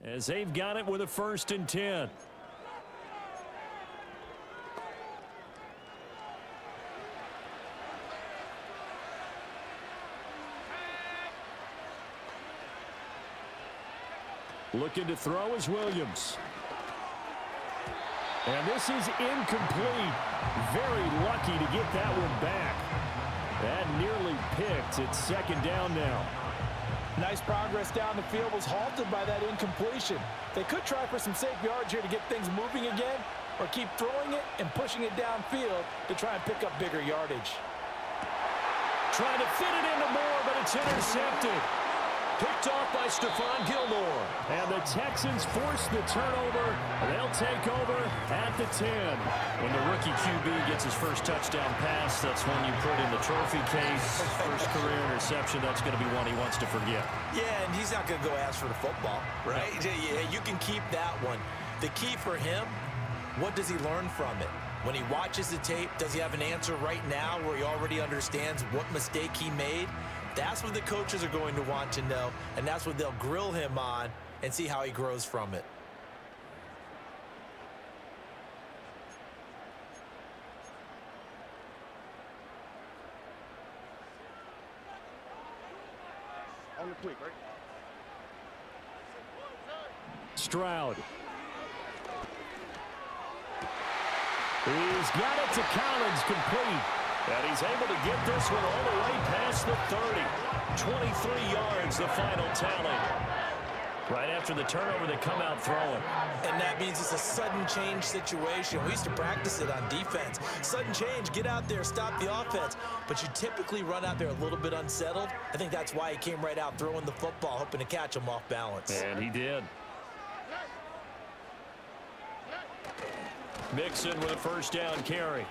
as they've got it with a 1st and 10. Looking to throw is Williams. And this is incomplete. Very lucky to get that one back. That nearly picked. It's 2nd down now. Nice progress down the field was halted by that incompletion. They could try for some safe yards here to get things moving again, or keep throwing it and pushing it downfield to try and pick up bigger yardage. Trying to fit it into Moore, but it's intercepted. Picked off by Stephon Gilmore. And the Texans force the turnover. They'll take over at the 10. When the rookie QB gets his first touchdown pass, that's one you put in the trophy case. First career interception, that's going to be one he wants to forget. Yeah, and he's not going to go ask for the football, right? Yeah, you can keep that one. The key for him, what does he learn from it? When he watches the tape, does he have an answer right now where he already understands what mistake he made? That's what the coaches are going to want to know, and that's what they'll grill him on and see how he grows from it. On the quick, right? Stroud. He's got it to Collins, complete. And he's able to get this one all the way past the 30. 23 yards, the final tally. Right after the turnover, they come out throwing. And that means it's a sudden change situation. We used to practice it on defense. Sudden change, get out there, stop the offense. But you typically run out there a little bit unsettled. I think that's why he came right out throwing the football, hoping to catch him off balance. And he did. Mixon with a 1st down carry.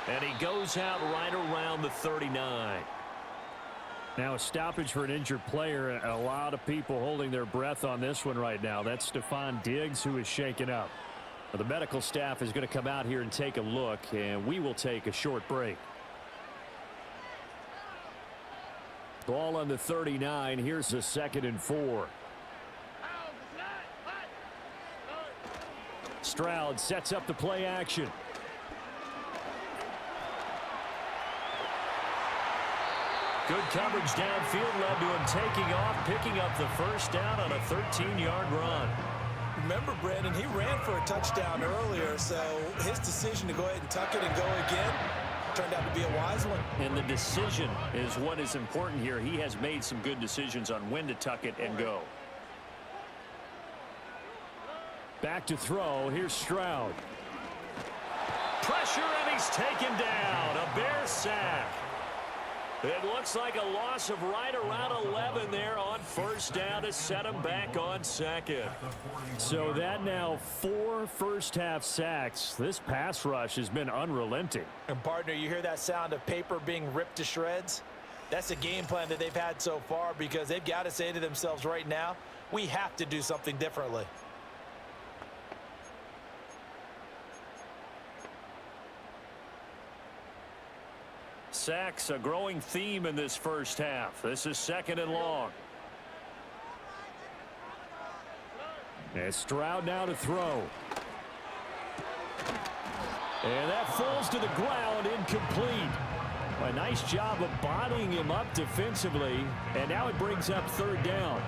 And he goes out right around the 39. Now a stoppage for an injured player, and a lot of people holding their breath on this one right now. That's Stephon Diggs, who is shaken up. Well, the medical staff is going to come out here and take a look, and we will take a short break. Ball on the 39. Here's a 2nd and 4. Stroud sets up the play action. Good coverage downfield led to him taking off, picking up the 1st down on a 13-yard run. Remember, Brandon, he ran for a touchdown earlier, so his decision to go ahead and tuck it and go again turned out to be a wise one. And the decision is what is important here. He has made some good decisions on when to tuck it and go. Back to throw. Here's Stroud. Pressure, and he's taken down. A Bear sack. It looks like a loss of right around 11 there on 1st down to set him back on 2nd. So that now 4 first-half sacks. This pass rush has been unrelenting. And, partner, you hear that sound of paper being ripped to shreds? That's the game plan that they've had so far, because they've got to say to themselves right now, we have to do something differently. Sacks, a growing theme in this 1st half. This is 2nd and long. And Stroud now to throw. And that falls to the ground, incomplete. A nice job of bodying him up defensively, and now it brings up 3rd down.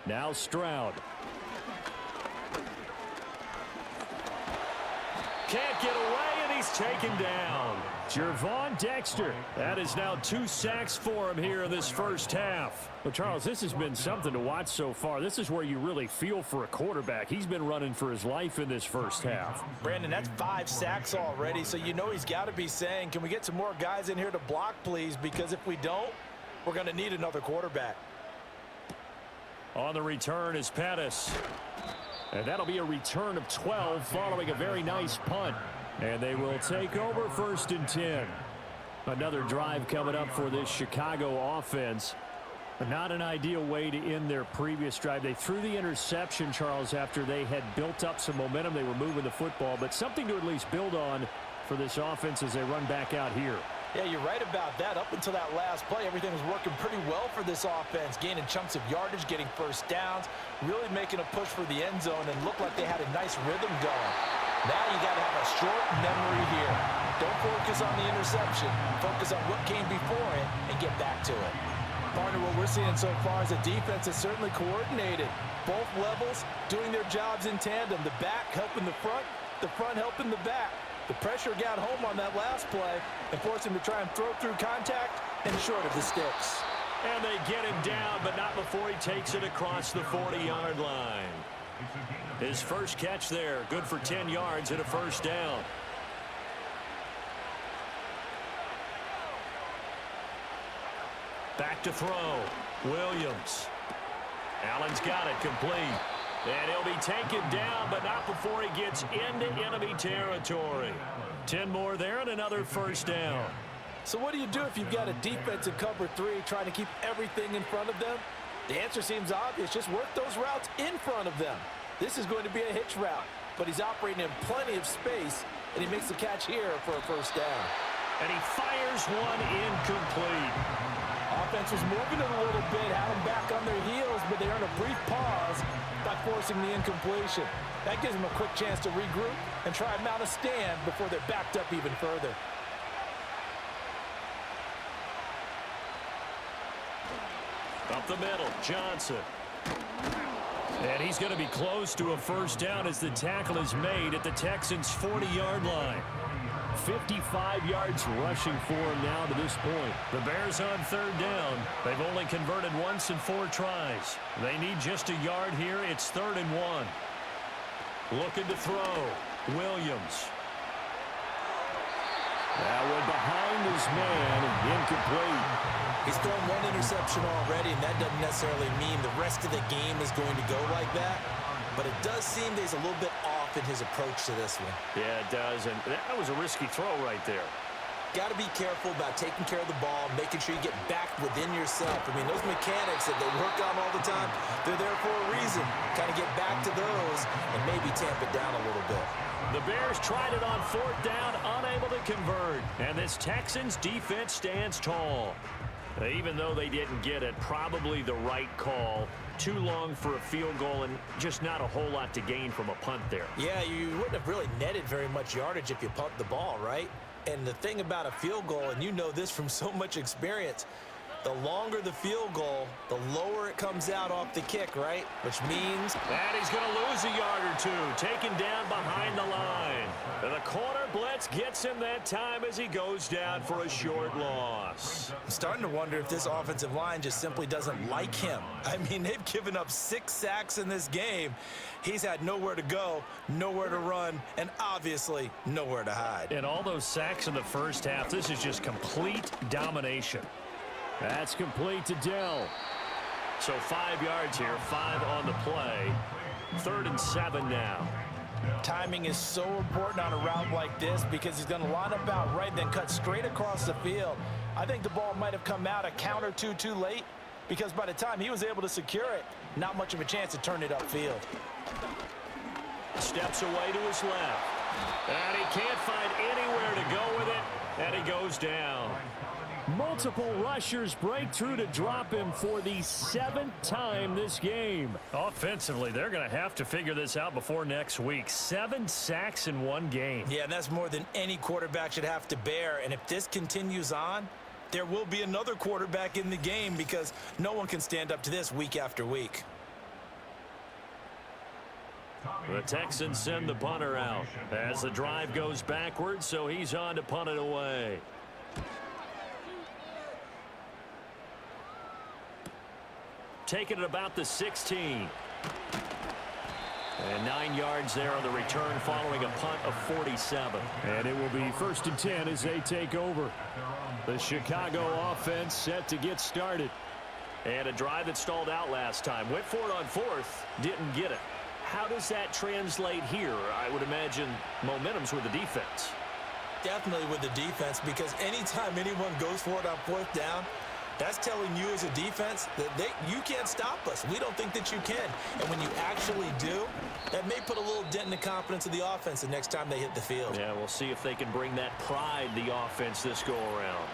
Now Stroud. Can't get away, and he's taken down. Gervon Dexter. That is now 2 sacks for him here in this 1st half. Well, Charles, this has been something to watch so far. This is where you really feel for a quarterback. He's been running for his life in this 1st half. Brandon, that's 5 sacks already, so you know he's got to be saying, can we get some more guys in here to block, please? Because if we don't, we're going to need another quarterback. On the return is Pettis. And that'll be a return of 12 following a very nice punt. And they will take over 1st and 10. Another drive coming up for this Chicago offense. But not an ideal way to end their previous drive. They threw the interception, Charles, after they had built up some momentum. They were moving the football, but something to at least build on for this offense as they run back out here. Yeah, you're right about that. Up until that last play, everything was working pretty well for this offense, gaining chunks of yardage, getting first downs, really making a push for the end zone, and looked like they had a nice rhythm going. Now you got to have a short memory here. Don't focus on the interception. Focus on what came before it and get back to it. Partner, what we're seeing so far is a defense that's certainly coordinated. Both levels doing their jobs in tandem. The back helping the front helping the back. The pressure got home on that last play and forced him to try and throw through contact and short of the sticks. And they get him down, but not before he takes it across the 40-yard line. His first catch there, good for 10 yards and a first down. Back to throw. Williams. Allen's got it complete. And he'll be taken down, but not before he gets into enemy territory. 10 more there and another first down. So what do you do if you've got a defense in cover 3 trying to keep everything in front of them? The answer seems obvious. Just work those routes in front of them. This is going to be a hitch route, but he's operating in plenty of space, and he makes the catch here for a first down. And he fires one incomplete. Offense was moving it a little bit, had them back on their heels, but they earned a brief pause by forcing the incompletion. That gives them a quick chance to regroup and try and mount a stand before they're backed up even further. Up the middle, Johnson. And he's going to be close to a first down as the tackle is made at the Texans' 40-yard line. 55 yards rushing for him now to this point. The Bears on third down. They've only converted once in 4 tries. They need just a yard here. It's 3rd and 1. Looking to throw. Williams. That one behind his man, incomplete. He's thrown one interception already, and that doesn't necessarily mean the rest of the game is going to go like that. But it does seem that he's a little bit off in his approach to this one. Yeah, it does, and that was a risky throw right there. Got to be careful about taking care of the ball, making sure you get back within yourself. I mean, those mechanics that they work on all the time, they're there for a reason. Kind of get back to those and maybe tamp it down a little bit. The Bears tried it on 4th down, unable to convert. And this Texans defense stands tall. Even though they didn't get it, probably the right call. Too long for a field goal and just not a whole lot to gain from a punt there. Yeah, you wouldn't have really netted very much yardage if you punt the ball, right? And the thing about a field goal, and you know this from so much experience, the longer the field goal, the lower it comes out off the kick, right? Which means that he's going to lose a yard or two, taken down behind the line. And the corner blitz gets him that time as he goes down for a short loss. I'm starting to wonder if this offensive line just simply doesn't like him. I mean, they've given up 6 sacks in this game. He's had nowhere to go, nowhere to run, and obviously nowhere to hide. And all those sacks in the first half, this is just complete domination. That's complete to Dell. So 5 yards here, 5 on the play. 3rd and 7 now. Timing is so important on a route like this because he's going to line up out right, then cut straight across the field. I think the ball might have come out a count or two too late because by the time he was able to secure it, not much of a chance to turn it upfield. Steps away to his left. And he can't find anywhere to go with it, and he goes down. Multiple rushers break through to drop him for the 7th time this game. Offensively, they're going to have to figure this out before next week. 7 sacks in one game. Yeah, and that's more than any quarterback should have to bear. And if this continues on, there will be another quarterback in the game because no one can stand up to this week after week. The Texans send the punter out as the drive goes backwards, so he's on to punt it away. Taking it about the 16. And 9 yards there on the return following a punt of 47. And it will be 1st and 10 as they take over. The Chicago offense set to get started. And a drive that stalled out last time. Went for it on 4th, didn't get it. How does that translate here? I would imagine momentum's with the defense. Definitely with the defense because anytime anyone goes for it on 4th down, That's telling you as a defense that you can't stop us. We don't think that you can. And when you actually do, that may put a little dent in the confidence of the offense the next time they hit the field. Yeah, we'll see if they can bring that pride, the offense, this go-around.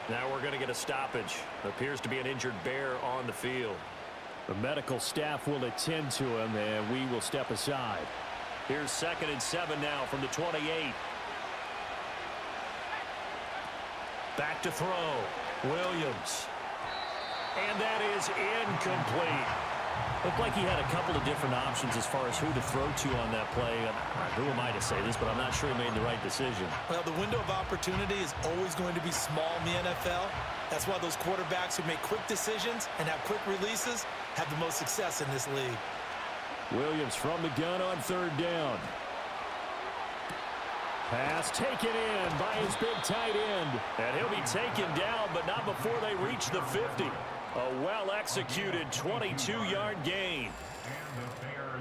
Now we're going to get a stoppage. Appears to be an injured Bear on the field. The medical staff will attend to him, and we will step aside. Here's 2nd and 7 now from the 28. Back to throw. Williams. And that is incomplete. Looked like he had a couple of different options as far as who to throw to on that play. Who am I to say this, but I'm not sure he made the right decision. Well, the window of opportunity is always going to be small in the NFL. That's why those quarterbacks who make quick decisions and have quick releases have the most success in this league. Williams from the gun on 3rd down. Pass taken in by his big tight end. And he'll be taken down, but not before they reach the 50. A well-executed 22-yard gain.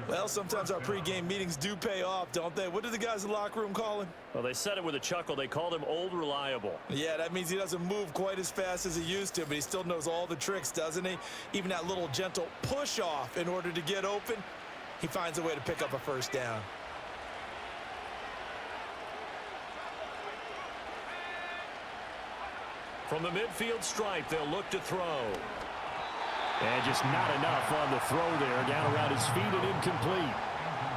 Well, sometimes our pregame meetings do pay off, don't they? What did the guys in the locker room call him? Well, they said it with a chuckle. They called him Old Reliable. Yeah, that means he doesn't move quite as fast as he used to, but he still knows all the tricks, doesn't he? Even that little gentle push-off in order to get open, he finds a way to pick up a 1st down. From the midfield stripe, they'll look to throw. And just not enough on the throw there. Down around his feet and incomplete.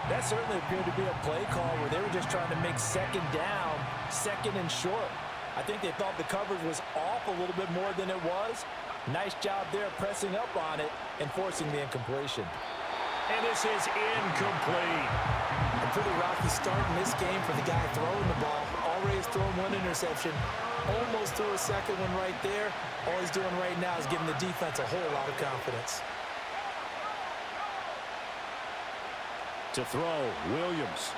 That certainly appeared to be a play call where they were just trying to make 2nd down, 2nd and short. I think they thought the coverage was off a little bit more than it was. Nice job there pressing up on it and forcing the incompletion. And this is incomplete. A pretty rocky start in this game for the guy throwing the ball. Already has thrown 1 interception. Almost threw a 2nd one right there. All he's doing right now is giving the defense a whole lot of confidence. To throw, Williams.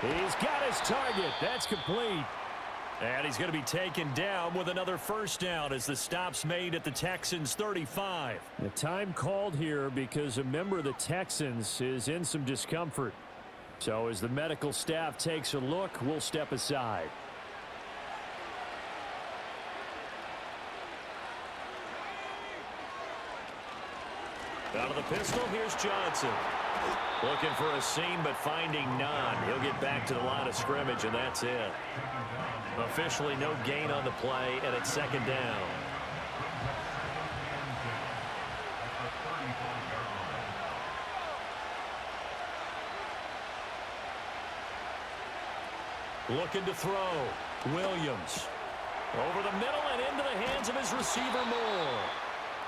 He's got his target. That's complete. And he's going to be taken down with another 1st down as the stop's made at the Texans' 35. The time called here because a member of the Texans is in some discomfort. So as the medical staff takes a look, we'll step aside. Out of the pistol, here's Johnson. Looking for a seam, but finding none. He'll get back to the line of scrimmage, and that's it. Officially no gain on the play, and it's 2nd down. Looking to throw. Williams. Over the middle and into the hands of his receiver, Moore.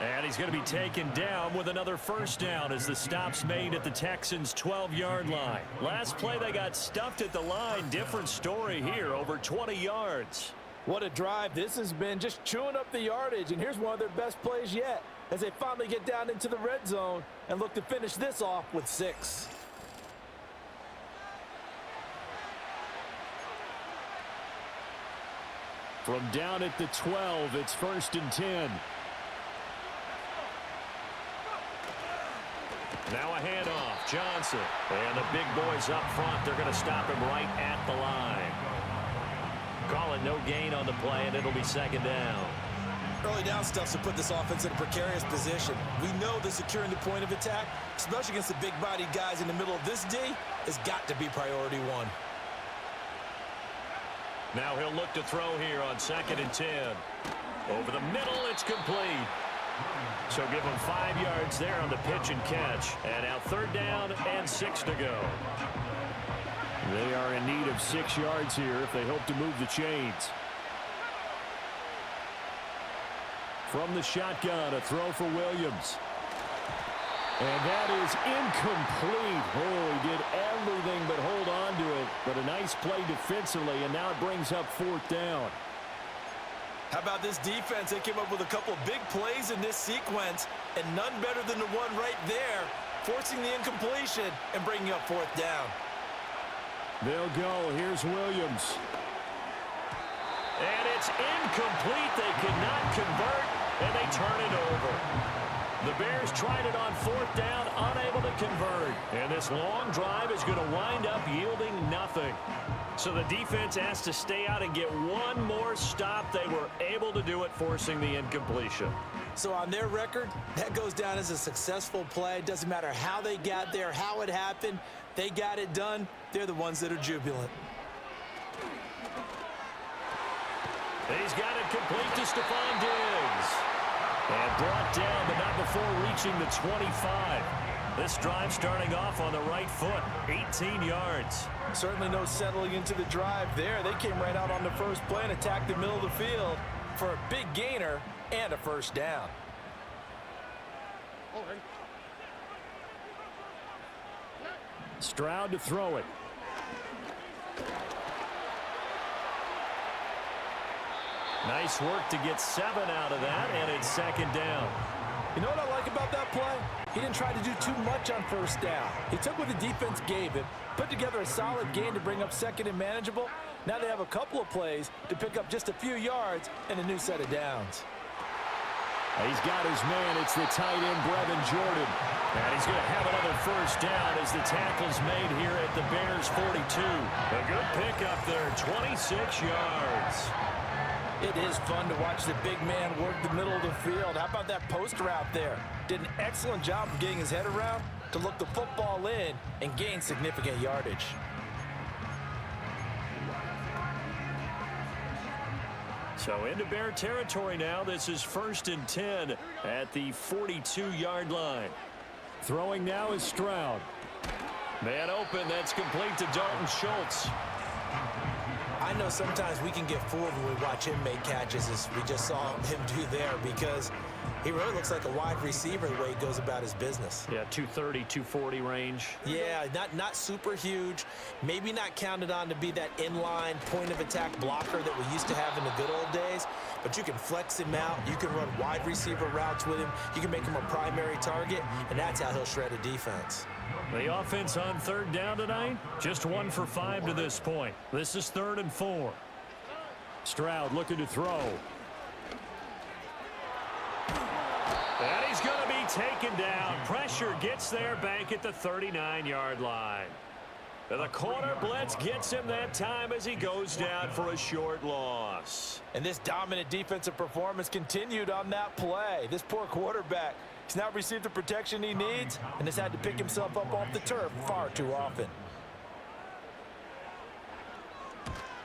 And he's going to be taken down with another 1st down as the stop's made at the Texans' 12-yard line. Last play, they got stuffed at the line. Different story here, over 20 yards. What a drive this has been, just chewing up the yardage. And here's one of their best plays yet as they finally get down into the red zone and look to finish this off with 6. From down at the 12, it's 1st and 10. Now a handoff, Johnson. And the big boys up front, they're going to stop him right at the line. Call it no gain on the play, and it'll be 2nd down. Early down stuff to put this offense in a precarious position. We know that securing the point of attack, especially against the big-bodied guys in the middle of this D, has got to be priority 1. Now he'll look to throw here on 2nd and 10. Over the middle, it's complete. So give him 5 yards there on the pitch and catch. And now 3rd down and 6 to go. They are in need of 6 yards here if they hope to move the chains. From the shotgun, a throw for Williams. And that is incomplete. Oh, he did everything but hold on to it. But a nice play defensively, and now it brings up 4th down. How about this defense? They came up with a couple of big plays in this sequence, and none better than the one right there, forcing the incompletion and bringing up 4th down. They'll go. Here's Williams. And it's incomplete. They could not convert, and they turn it over. The Bears tried it on 4th down, unable to convert. And this long drive is going to wind up yielding nothing. So the defense has to stay out and get one more stop. They were able to do it, forcing the incompletion. So on their record, that goes down as a successful play. It doesn't matter how they got there, how it happened. They got it done. They're the ones that are jubilant. He's got it complete to Stephon Diggs. And brought down, but not before reaching the 25. This drive starting off on the right foot, 18 yards. Certainly no settling into the drive there. They came right out on the first play and attacked the middle of the field for a big gainer and a first down. Stroud to throw it. Nice work to get 7 out of that, and it's 2nd down. You know what I like about that play? He didn't try to do too much on first down. He took what the defense gave him, put together a solid gain to bring up 2nd and manageable. Now they have a couple of plays to pick up just a few yards and a new set of downs. He's got his man. It's the tight end, Brevin Jordan. And he's going to have another first down as the tackle's made here at the Bears 42. A good pickup there, 26 yards. It is fun to watch the big man work the middle of the field. How about that post route there? Did an excellent job of getting his head around to look the football in and gain significant yardage. So into Bear territory now. This is 1st and 10 at the 42-yard line. Throwing now is Stroud. Man open. That's complete to Dalton Schultz. I know sometimes we can get fooled when we watch him make catches, as we just saw him do there, because he really looks like a wide receiver the way he goes about his business. Yeah, 230, 240 range. Yeah, not super huge. Maybe not counted on to be that inline point-of-attack blocker that we used to have in the good old days, but you can flex him out. You can run wide receiver routes with him. You can make him a primary target, and that's how he'll shred a defense. The offense on 3rd down tonight, just 1 for 5 to this point. This is 3rd and 4. Stroud looking to throw. And he's going to be taken down. Pressure gets there back at the 39-yard line. The corner blitz gets him that time as he goes down for a short loss. And this dominant defensive performance continued on that play. This poor quarterback, he's now received the protection he needs and has had to pick himself up off the turf far too often.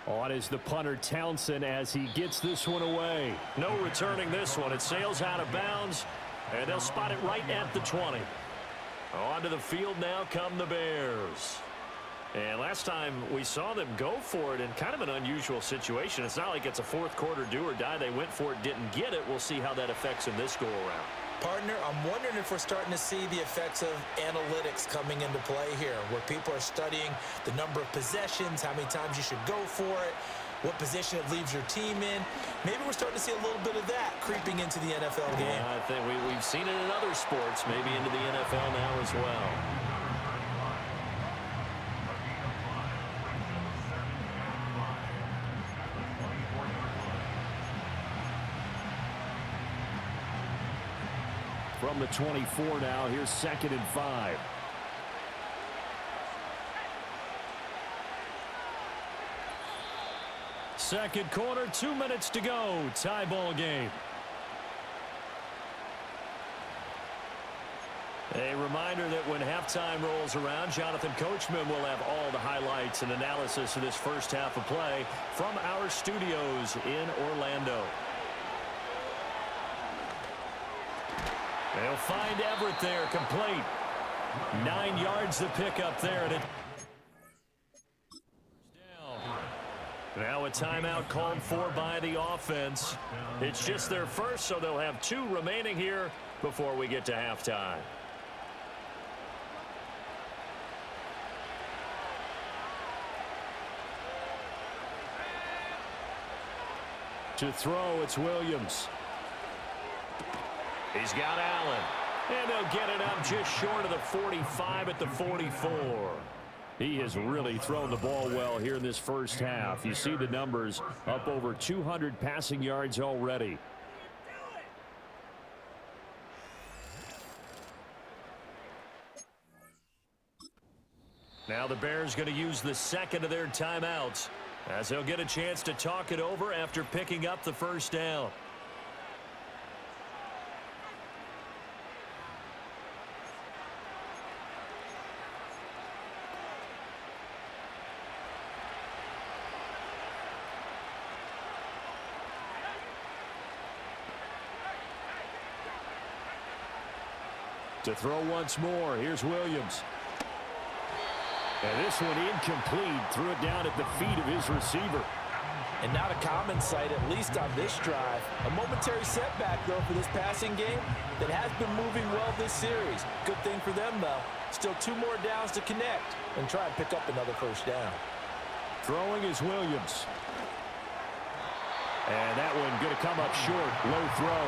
On is the punter Townsend as he gets this one away. No returning this one. It sails out of bounds, and they'll spot it right at the 20. Onto the field now come the Bears. And last time we saw them go for it in kind of an unusual situation. It's not like it's a 4th quarter do or die. They went for it, didn't get it. We'll see how that affects them this go-around. Partner, I'm wondering if we're starting to see the effects of analytics coming into play here, where people are studying the number of possessions, how many times you should go for it, what position it leaves your team in. Maybe we're starting to see a little bit of that creeping into the NFL game. Yeah, I think we've seen it in other sports, maybe into the NFL now as well. From the 24 now, here's 2nd and 5. Second quarter, 2 minutes to go. Tie ball game. A reminder that when halftime rolls around, Jonathan Coachman will have all the highlights and analysis of this first half of play from our studios in Orlando. They'll find Everett there, complete. 9 yards to pick up there. And now a timeout called for by the offense. It's just their first, so they'll have 2 remaining here before we get to halftime. To throw, it's Williams. He's got Allen. And they'll get it up just short of the 45 at the 44. He has really thrown the ball well here in this first half. You see the numbers, up over 200 passing yards already. Now the Bears going to use the second of their timeouts as they'll get a chance to talk it over after picking up the first down. To throw once more, here's Williams. And this one incomplete. Threw it down at the feet of his receiver. And not a common sight, at least on this drive. A momentary setback, though, for this passing game that has been moving well this series. Good thing for them, though. Still 2 more downs to connect and try and pick up another first down. Throwing is Williams. And that one going to come up short. Low throw.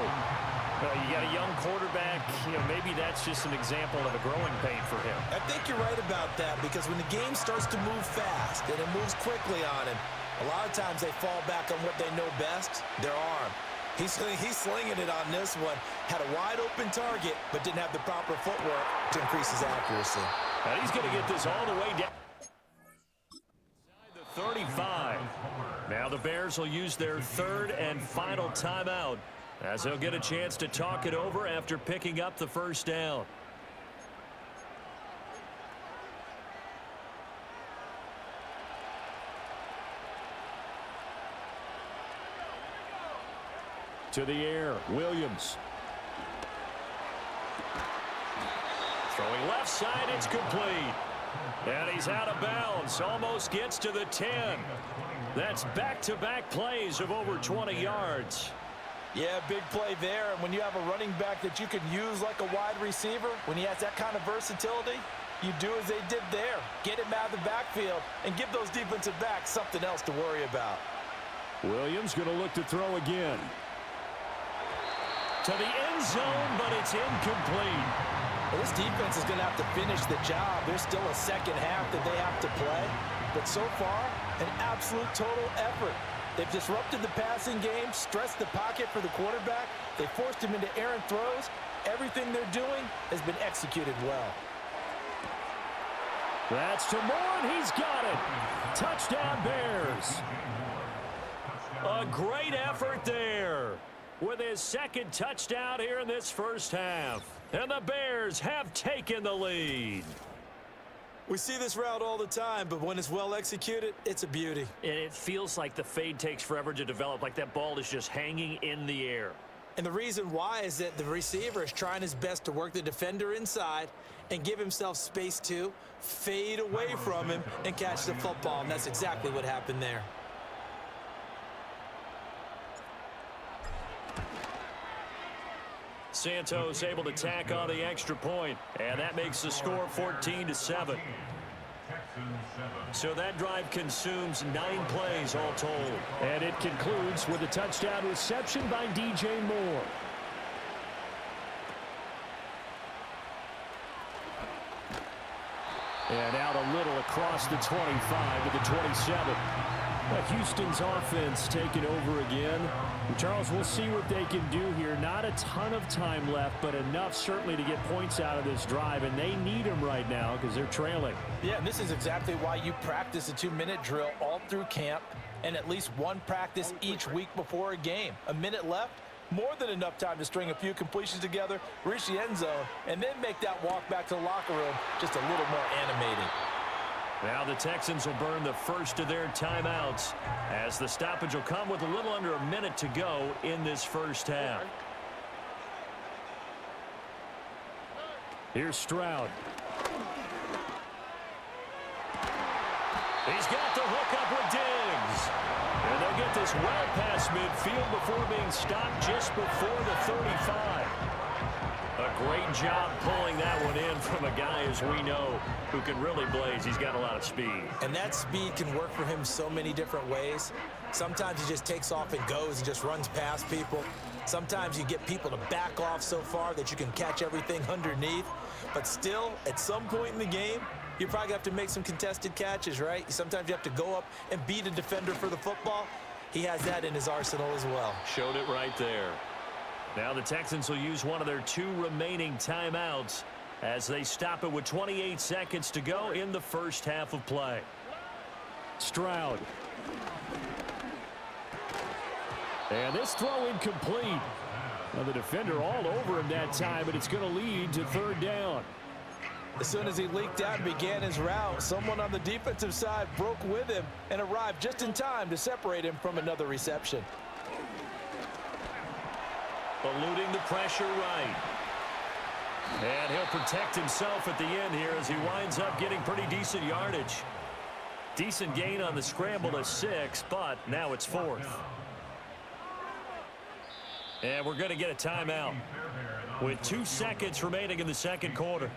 Well, you got a young quarterback. Maybe that's just an example of a growing pain for him. I think you're right about that, because when the game starts to move fast and it moves quickly on him, a lot of times they fall back on what they know best, their arm. He's slinging it on this one. Had a wide open target, but didn't have the proper footwork to increase his accuracy. And he's going to get this all the way down. The 35. Now the Bears will use their third and final timeout as they'll get a chance to talk it over after picking up the first down. To the air, Williams. Throwing left side, it's complete. And he's out of bounds, almost gets to the 10. That's back-to-back plays of over 20 yards. Yeah, big play there. And when you have a running back that you can use like a wide receiver, when he has that kind of versatility, you do as they did there. Get him out of the backfield and give those defensive backs something else to worry about. Williams going to look to throw again. To the end zone, but it's incomplete. Well, this defense is going to have to finish the job. There's still a second half that they have to play. But so far, an absolute total effort. They've disrupted the passing game, stressed the pocket for the quarterback. They forced him into errant throws. Everything they're doing has been executed well. That's to Moore, and he's got it. Touchdown, Bears. A great effort there with his second touchdown here in this first half. And the Bears have taken the lead. We see this route all the time, but when it's well executed, it's a beauty. And it feels like the fade takes forever to develop, like that ball is just hanging in the air. And the reason why is that the receiver is trying his best to work the defender inside and give himself space to fade away from him and catch the football, and that's exactly what happened there. Santos able to tack on the extra point, and that makes the score 14-7. So that drive consumes 9 plays all told. And it concludes with a touchdown reception by DJ Moore. And out a little across the 25 to the 27. Houston's offense taking over again. Charles, we'll see what they can do here. Not a ton of time left, but enough certainly to get points out of this drive, and they need them right now because they're trailing. Yeah, and this is exactly why you practice a 2-minute drill all through camp and at least one practice each week before a game. A minute left, more than enough time to string a few completions together, reach the end zone, and then make that walk back to the locker room just a little more animating. Now the Texans will burn the first of their timeouts as the stoppage will come with a little under a minute to go in this first half. Here's Stroud. He's got the hook up with Diggs. And they'll get this well past midfield before being stopped just before the 35. A great job pulling that one in from a guy, as we know, who can really blaze. He's got a lot of speed. And that speed can work for him so many different ways. Sometimes he just takes off and goes and just runs past people. Sometimes you get people to back off so far that you can catch everything underneath. But still, at some point in the game, you probably have to make some contested catches, right? Sometimes you have to go up and beat a defender for the football. He has that in his arsenal as well. Showed it right there. Now the Texans will use one of their 2 remaining timeouts as they stop it with 28 seconds to go in the first half of play. Stroud. And this throw incomplete. Well, the defender all over him that time, but it's going to lead to third down. As soon as he leaked out and began his route, someone on the defensive side broke with him and arrived just in time to separate him from another reception. Eluding the pressure right. And he'll protect himself at the end here as he winds up getting pretty decent yardage. Decent gain on the scramble to 6, but now it's 4th. And we're going to get a timeout with 2 seconds remaining in the second quarter.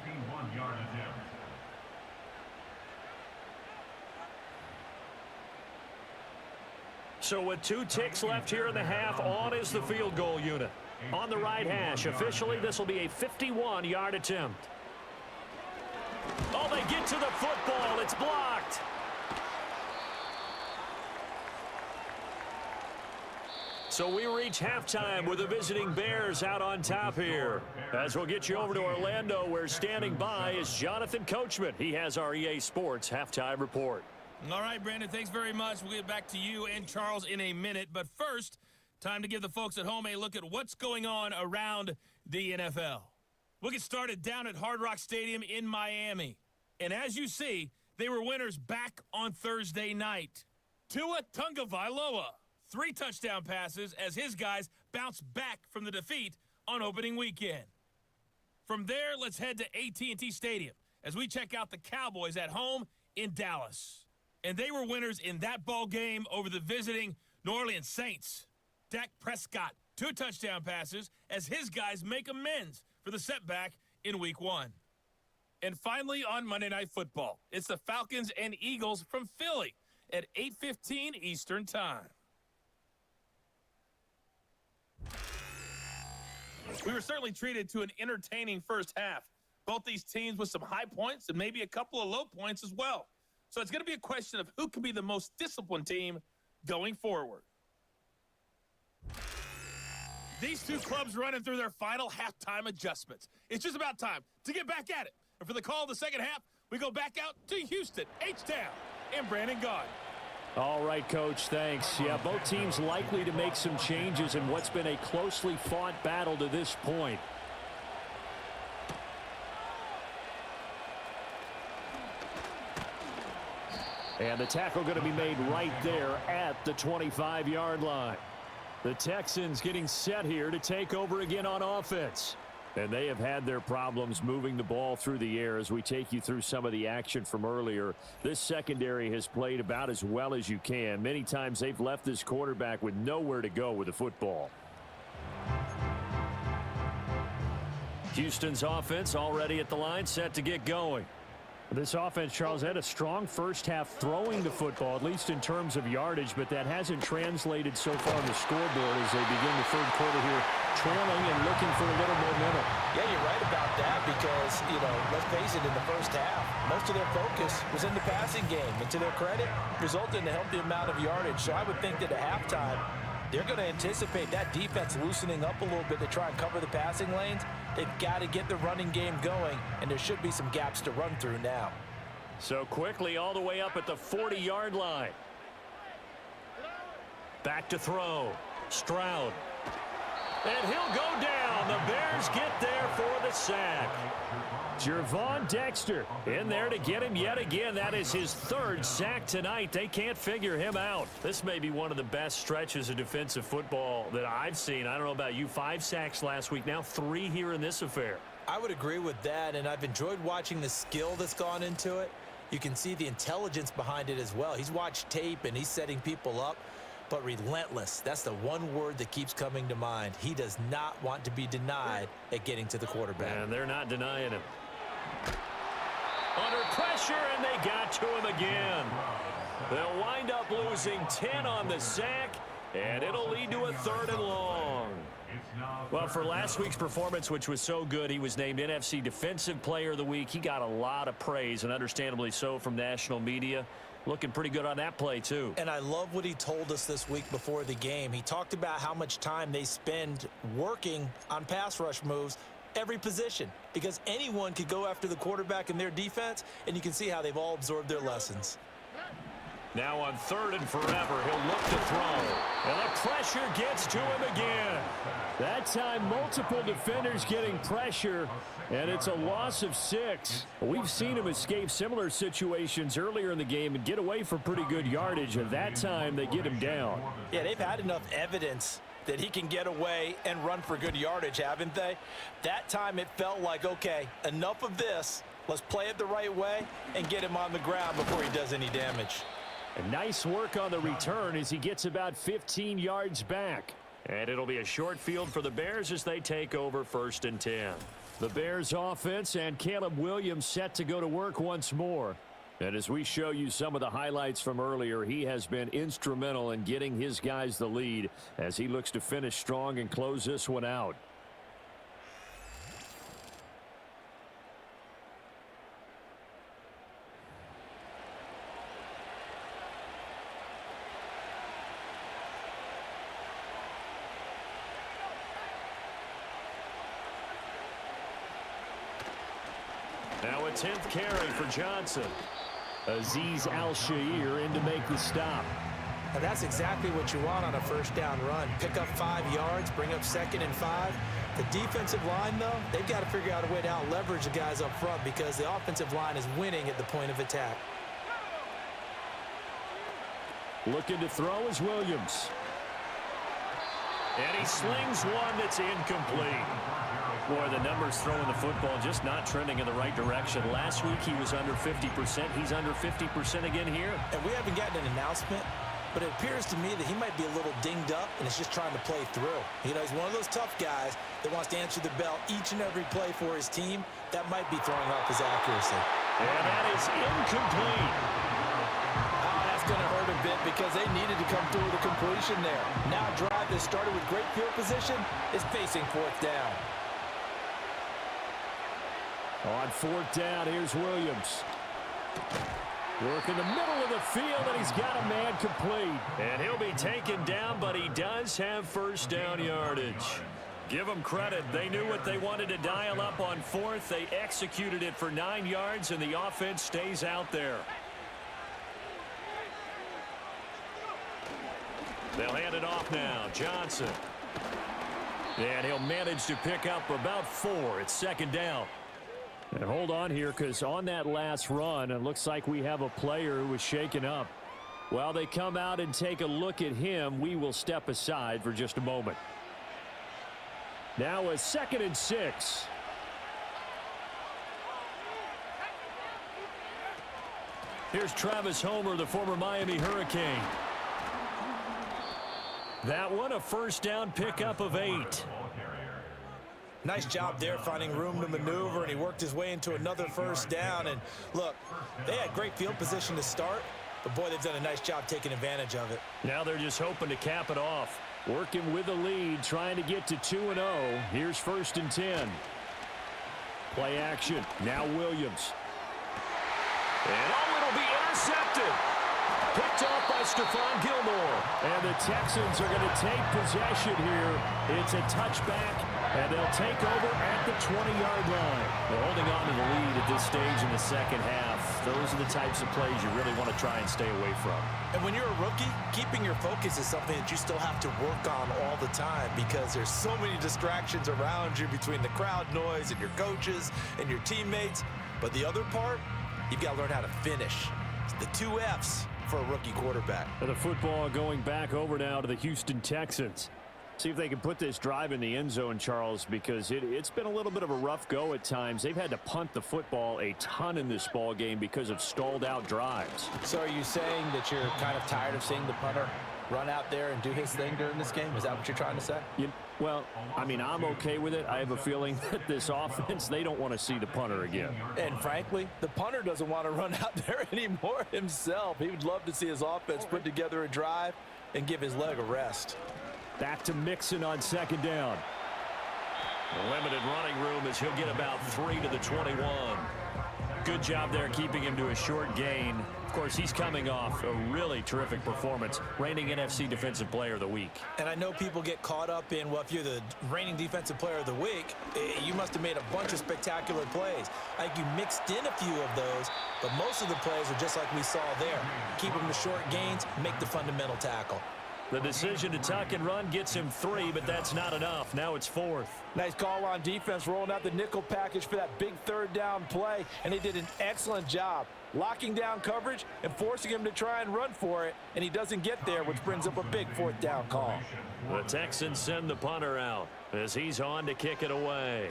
So with 2 ticks left here in the half, on is the field goal unit. On the right hash, officially this will be a 51-yard attempt. Oh, they get to the football. It's blocked. So we reach halftime with the visiting Bears out on top here. As we'll get you over to Orlando, where standing by is Jonathan Coachman. He has our EA Sports halftime report. All right, Brandon, thanks very much. We'll get back to you and Charles in a minute. But first, time to give the folks at home a look at what's going on around the NFL. We'll get started down at Hard Rock Stadium in Miami. And as you see, they were winners back on Thursday night. Tua Tagovailoa, 3 touchdown passes as his guys bounced back from the defeat on opening weekend. From there, let's head to AT&T Stadium as we check out the Cowboys at home in Dallas. And they were winners in that ball game over the visiting New Orleans Saints. Dak Prescott, 2 touchdown passes as his guys make amends for the setback in Week 1. And finally, on Monday Night Football, it's the Falcons and Eagles from Philly at 8:15 Eastern Time. We were certainly treated to an entertaining first half. Both these teams with some high points and maybe a couple of low points as well. So it's going to be a question of who can be the most disciplined team going forward. These two clubs running through their final halftime adjustments. It's just about time to get back at it. And for the call of the second half, we go back out to Houston, H-Town, and Brandon Gaudin. All right, Coach, thanks. Yeah, both teams likely to make some changes in what's been a closely fought battle to this point. And the tackle going to be made right there at the 25-yard line. The Texans getting set here to take over again on offense. And they have had their problems moving the ball through the air as we take you through some of the action from earlier. This secondary has played about as well as you can. Many times they've left this quarterback with nowhere to go with the football. Houston's offense already at the line, set to get going. This offense, Charles, had a strong first half throwing the football, at least in terms of yardage, but that hasn't translated so far on the scoreboard as they begin the third quarter here, trailing and looking for a little momentum. Yeah, you're right about that because, let's face it, in the first half, most of their focus was in the passing game. And to their credit, resulted in a healthy amount of yardage. So I would think that at halftime, they're going to anticipate that defense loosening up a little bit to try and cover the passing lanes. They've got to get the running game going, and there should be some gaps to run through now. So quickly all the way up at the 40-yard line. Back to throw. Stroud. And he'll go down. The Bears get there for the sack. Gervon Dexter in there to get him yet again. That is his 3rd sack tonight. They can't figure him out. This may be one of the best stretches of defensive football that I've seen. I don't know about you. 5 sacks last week. Now 3 here in this affair. I would agree with that, and I've enjoyed watching the skill that's gone into it. You can see the intelligence behind it as well. He's watched tape, and he's setting people up. But relentless, that's the one word that keeps coming to mind. He does not want to be denied at getting to the quarterback. And they're not denying him. Under pressure, and they got to him again. They'll wind up losing 10 on the sack, and it'll lead to a 3rd and long. Well, for last week's performance, which was so good, he was named NFC Defensive Player of the Week. He got a lot of praise, and understandably so, from national media. Looking pretty good on that play, too. And I love what he told us this week before the game. He talked about how much time they spend working on pass rush moves, every position, because anyone could go after the quarterback in their defense, and you can see how they've all absorbed their lessons. Now on 3rd and forever, he'll look to throw. And the pressure gets to him again. That time, multiple defenders getting pressure, and it's a loss of 6. We've seen him escape similar situations earlier in the game and get away for pretty good yardage, and that time they get him down. Yeah, they've had enough evidence that he can get away and run for good yardage, haven't they? That time it felt like, okay, enough of this. Let's play it the right way and get him on the ground before he does any damage. And nice work on the return as he gets about 15 yards back. And it'll be a short field for the Bears as they take over 1st and 10. The Bears offense and Caleb Williams set to go to work once more. And as we show you some of the highlights from earlier, he has been instrumental in getting his guys the lead as he looks to finish strong and close this one out. Now a 10th carry for Johnson. Azeez Al-Shaair in to make the stop. Now that's exactly what you want on a 1st down run. Pick up 5 yards, bring up 2nd and 5. The defensive line, though, they've got to figure out a way to out-leverage the guys up front because the offensive line is winning at the point of attack. Looking to throw is Williams. And he slings one that's incomplete. Boy, the numbers throwing the football just not trending in the right direction. Last week he was under 50%. He's under 50% again here. And we haven't gotten an announcement, but it appears to me that he might be a little dinged up and is just trying to play through. You know, he's one of those tough guys that wants to answer the bell each and every play for his team. That might be throwing off his accuracy. And that is incomplete. That's going to hurt a bit because they needed to come through with a completion there. Now a drive that started with great field position is facing 4th down. On 4th down, here's Williams. Work in the middle of the field, and he's got a man complete. And he'll be taken down, but he does have 1st down yardage. Give them credit. They knew what they wanted to dial up on 4th. They executed it for 9 yards, and the offense stays out there. They'll hand it off now. Johnson. And he'll manage to pick up about 4. It's 2nd down. And hold on here, because on that last run, it looks like we have a player who was shaken up. While they come out and take a look at him, we will step aside for just a moment. Now a 2nd and 6. Here's Travis Homer, the former Miami Hurricane. That one, a 1st down pickup of 8. Nice job there finding room to maneuver, and he worked his way into another 1st down. And look, they had great field position to start, but boy, they've done a nice job taking advantage of it. Now they're just hoping to cap it off. Working with the lead, trying to get to 2-0. Here's 1st and 10. Play action. Now Williams. And it'll be intercepted. Picked off by Stephon Gilmore. And the Texans are going to take possession here. It's a touchback, and they'll take over at the 20-yard line. They're holding on to the lead at this stage in the 2nd half. Those are the types of plays you really want to try and stay away from. And when you're a rookie, keeping your focus is something that you still have to work on all the time because there's so many distractions around you between the crowd noise and your coaches and your teammates. But the other part, you've got to learn how to finish. It's the 2 F's for a rookie quarterback. And the football going back over now to the Houston Texans. See if they can put this drive in the end zone, Charles, because it's been a little bit of a rough go at times. They've had to punt the football a ton in this ball game because of stalled out drives. So are you saying that you're kind of tired of seeing the punter run out there and do his thing during this game? Is that what you're trying to say? Well, I mean, I'm okay with it. I have a feeling that this offense, they don't want to see the punter again. And frankly, the punter doesn't want to run out there anymore himself. He would love to see his offense put together a drive and give his leg a rest. Back to Mixon on 2nd down. Limited running room as he'll get about 3 to the 21. Good job there keeping him to a short gain. Of course, he's coming off a really terrific performance, reigning NFC Defensive Player of the Week. And I know people get caught up in, well, if you're the reigning Defensive Player of the Week, you must have made a bunch of spectacular plays. I think you mixed in a few of those, but most of the plays are just like we saw there. Keep them to short gains, make the fundamental tackle. The decision to tuck and run gets him 3, but that's not enough. Now it's 4th. Nice call on defense, rolling out the nickel package for that big third down play, and they did an excellent job locking down coverage and forcing him to try and run for it, and he doesn't get there, which brings up a big 4th down call. The Texans send the punter out as he's on to kick it away.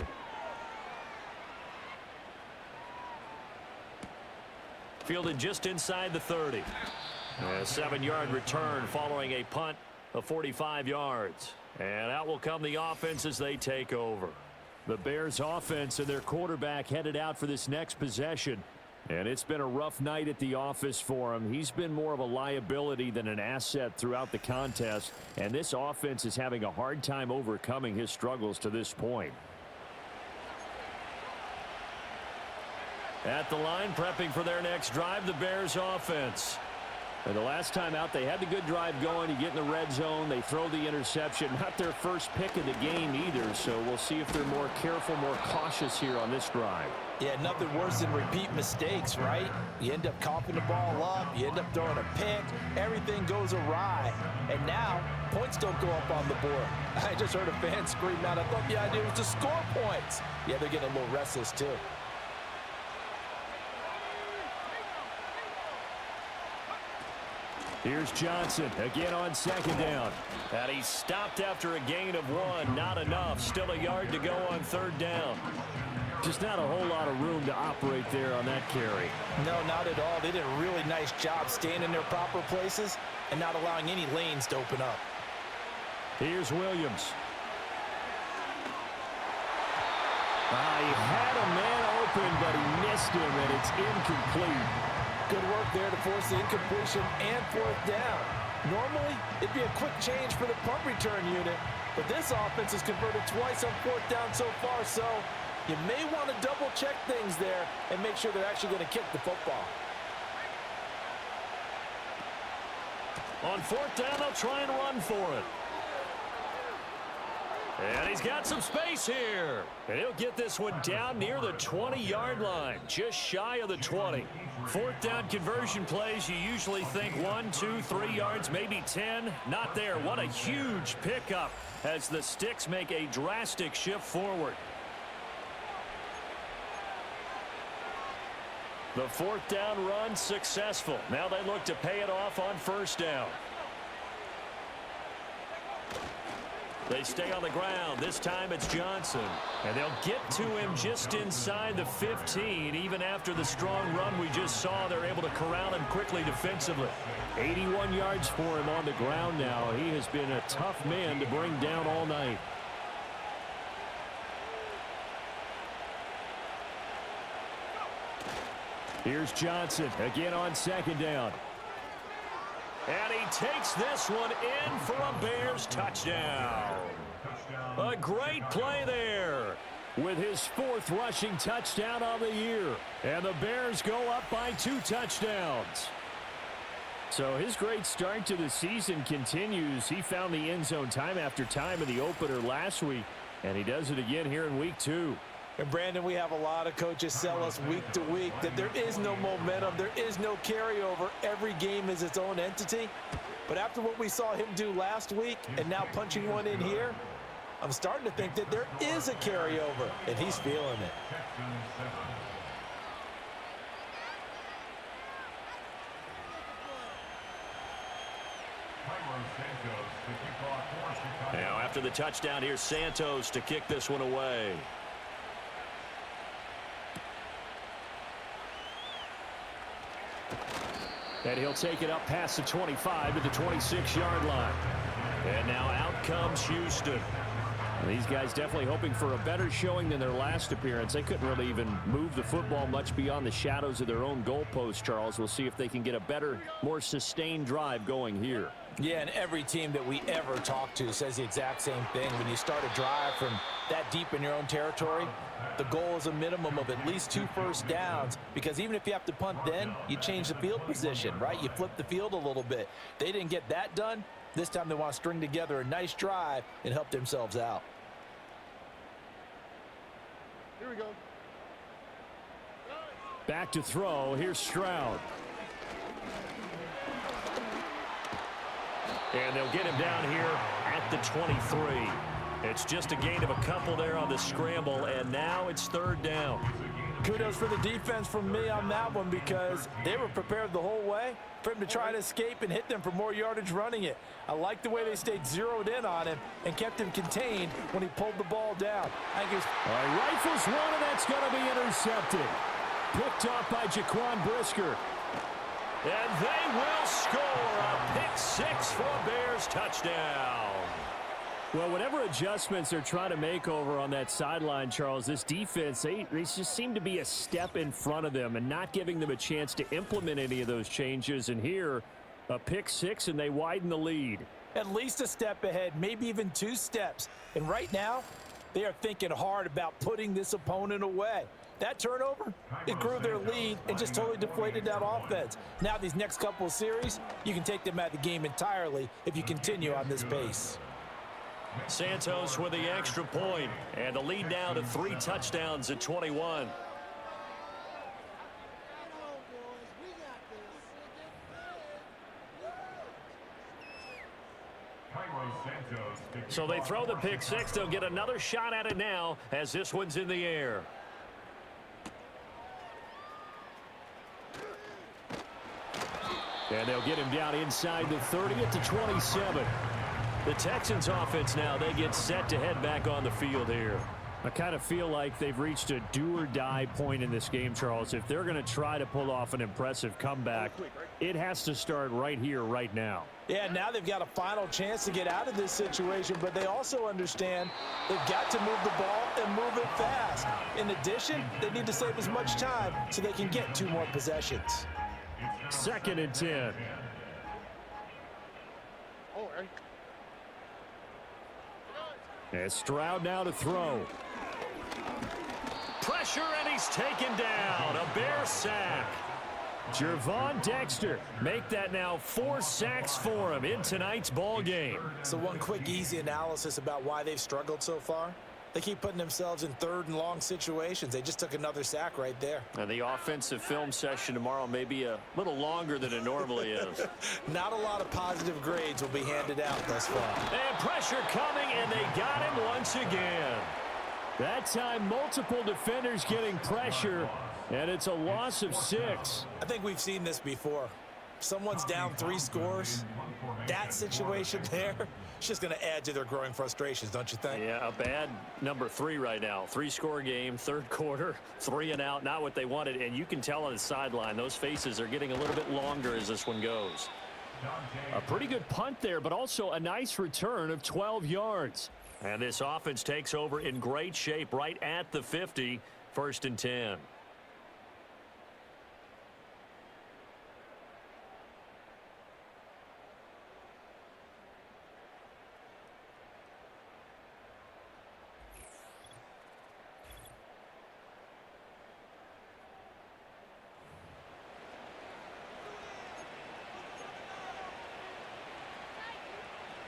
Fielded just inside the 30. A 7-yard return following a punt of 45 yards. And out will come the offense as they take over. The Bears offense and their quarterback headed out for this next possession. And it's been a rough night at the office for him. He's been more of a liability than an asset throughout the contest. And this offense is having a hard time overcoming his struggles to this point. At the line, prepping for their next drive, the Bears offense. And the last time out, they had the good drive going. You get in the red zone. They throw the interception. Not their first pick of the game either, so we'll see if they're more careful, more cautious here on this drive. Yeah, nothing worse than repeat mistakes, right? You end up coughing the ball up. You end up throwing a pick. Everything goes awry. And now, points don't go up on the board. I just heard a fan scream out. I thought the idea was to score points. Yeah, they're getting a little restless, too. Here's Johnson again on 2nd down. And he's stopped after a gain of 1. Not enough. Still a yard to go on 3rd down. Just not a whole lot of room to operate there on that carry. No, not at all. They did a really nice job staying in their proper places and not allowing any lanes to open up. Here's Williams. He had a man open, but he missed him, and it's incomplete. Good work there to force the incompletion and 4th down. Normally, it'd be a quick change for the punt return unit, but this offense has converted twice on 4th down so far, so you may want to double-check things there and make sure they're actually going to kick the football. On 4th down, they'll try and run for it. And he's got some space here. And he'll get this one down near the 20-yard line, just shy of the 20. 4th down conversion plays, you usually think 1, 2, 3 yards, maybe 10. Not there. What a huge pickup as the Sticks make a drastic shift forward. The 4th down run successful. Now they look to pay it off on 1st down. They stay on the ground. This time it's Johnson. And they'll get to him just inside the 15. Even after the strong run we just saw, they're able to corral him quickly defensively. 81 yards for him on the ground now. He has been a tough man to bring down all night. Here's Johnson again on 2nd down. And he takes this one in for a Bears touchdown. A great play there with his 4th rushing touchdown on the year. And the Bears go up by 2 touchdowns. So his great start to the season continues. He found the end zone time after time in the opener last week, and he does it again here in week 2. And Brandon, we have a lot of coaches tell us week to week that there is no momentum, there is no carryover. Every game is its own entity. But after what we saw him do last week and now punching one in here, I'm starting to think that there is a carryover, and he's feeling it. Now after the touchdown, here's Santos to kick this one away. And he'll take it up past the 25 to the 26-yard line. And now out comes Houston. These guys definitely hoping for a better showing than their last appearance. They couldn't really even move the football much beyond the shadows of their own goalpost, Charles. We'll see if they can get a better, more sustained drive going here. Yeah, and every team that we ever talk to says the exact same thing. When you start a drive from that deep in your own territory, the goal is a minimum of at least 2 first downs, because even if you have to punt then, you change the field position, right? You flip the field a little bit. They didn't get that done. This time they want to string together a nice drive and help themselves out. Here we go. Back to throw. Here's Stroud. And they'll get him down here at the 23. It's just a gain of a couple there on the scramble, and now it's 3rd down. Kudos for the defense from me on that one, because they were prepared the whole way for him to try and escape and hit them for more yardage running it. I like the way they stayed zeroed in on him and kept him contained when he pulled the ball down. I think All right, rifles one, and that's going to be intercepted. Picked off by Jaquan Brisker. And they will score a pick 6 for a Bears touchdown. Well, whatever adjustments they're trying to make over on that sideline, Charles, this defense, they just seem to be a step in front of them and not giving them a chance to implement any of those changes. And here, a pick 6, and they widen the lead. at least a step ahead, maybe even 2 steps. And right now, they are thinking hard about putting this opponent away. That turnover, it grew their lead and just totally deflated that offense. Now these next couple of series, you can take them out of the game entirely if you continue on this pace. Santos with the extra point, and the lead now to 3 touchdowns at 21. So they throw the pick 6. They'll get another shot at it now as this one's in the air. And they'll get him down inside the 30 at the 27. The Texans offense now, they get set to head back on the field here. I kind of feel like they've reached a do-or-die point in this game, Charles. If they're going to try to pull off an impressive comeback, it has to start right here, right now. Yeah, now they've got a final chance to get out of this situation, but they also understand they've got to move the ball and move it fast. In addition, they need to save as much time so they can get 2 more possessions. 2nd and 10. As Stroud now to throw. Pressure, and he's taken down. A Bear sack. Gervon Dexter make that now 4 sacks for him in tonight's ball game. So one quick, easy analysis about why they've struggled so far. They keep putting themselves in 3rd and long situations. They just took another sack right there. And the offensive film session tomorrow may be a little longer than it normally is. Not a lot of positive grades will be handed out thus far. And pressure coming, and they got him once again. That time, multiple defenders getting pressure, and it's a loss of 6. I think we've seen this before. Someone's down 3 scores. That situation there, it's just going to add to their growing frustrations, don't you think? Yeah, a bad number 3 right now. 3-score game, 3rd quarter, 3 and out, not what they wanted. And you can tell on the sideline, those faces are getting a little bit longer as this one goes. A pretty good punt there, but also a nice return of 12 yards. And this offense takes over in great shape right at the 50, 1st and 10.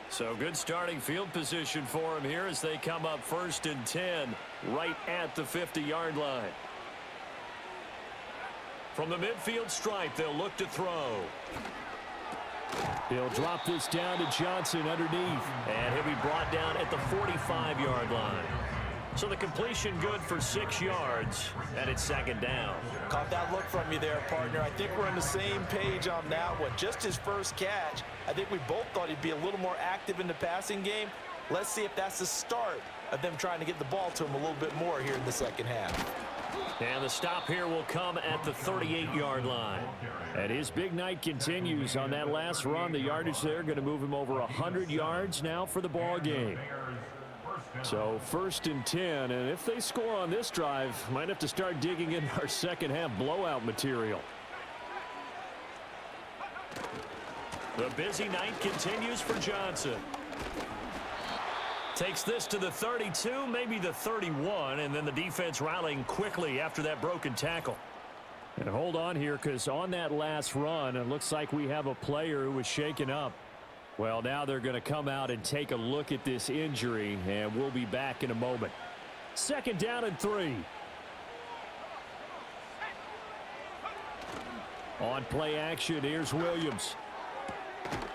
So good starting field position for him here as they come up 1st and 10 right at the 50-yard line. From the midfield stripe, they'll look to throw. He'll drop this down to Johnson underneath, and he'll be brought down at the 45-yard line. So the completion good for 6 yards, and it's 2nd down. Caught that look from you there, partner. I think we're on the same page on that one. Just his first catch, I think we both thought he'd be a little more active in the passing game. Let's see if that's the start of them trying to get the ball to him a little bit more here in the 2nd half. And the stop here will come at the 38-yard line. And his big night continues on that last run. The yardage there going to move him over 100 yards now for the ball game. So 1st and 10, and if they score on this drive, might have to start digging in our 2nd half blowout material. The busy night continues for Johnson. Takes this to the 32, maybe the 31, and then the defense rallying quickly after that broken tackle. And hold on here, because on that last run, it looks like we have a player who was shaken up. Well, now they're going to come out and take a look at this injury, and we'll be back in a moment. 2nd down and 3. On play action, here's Williams.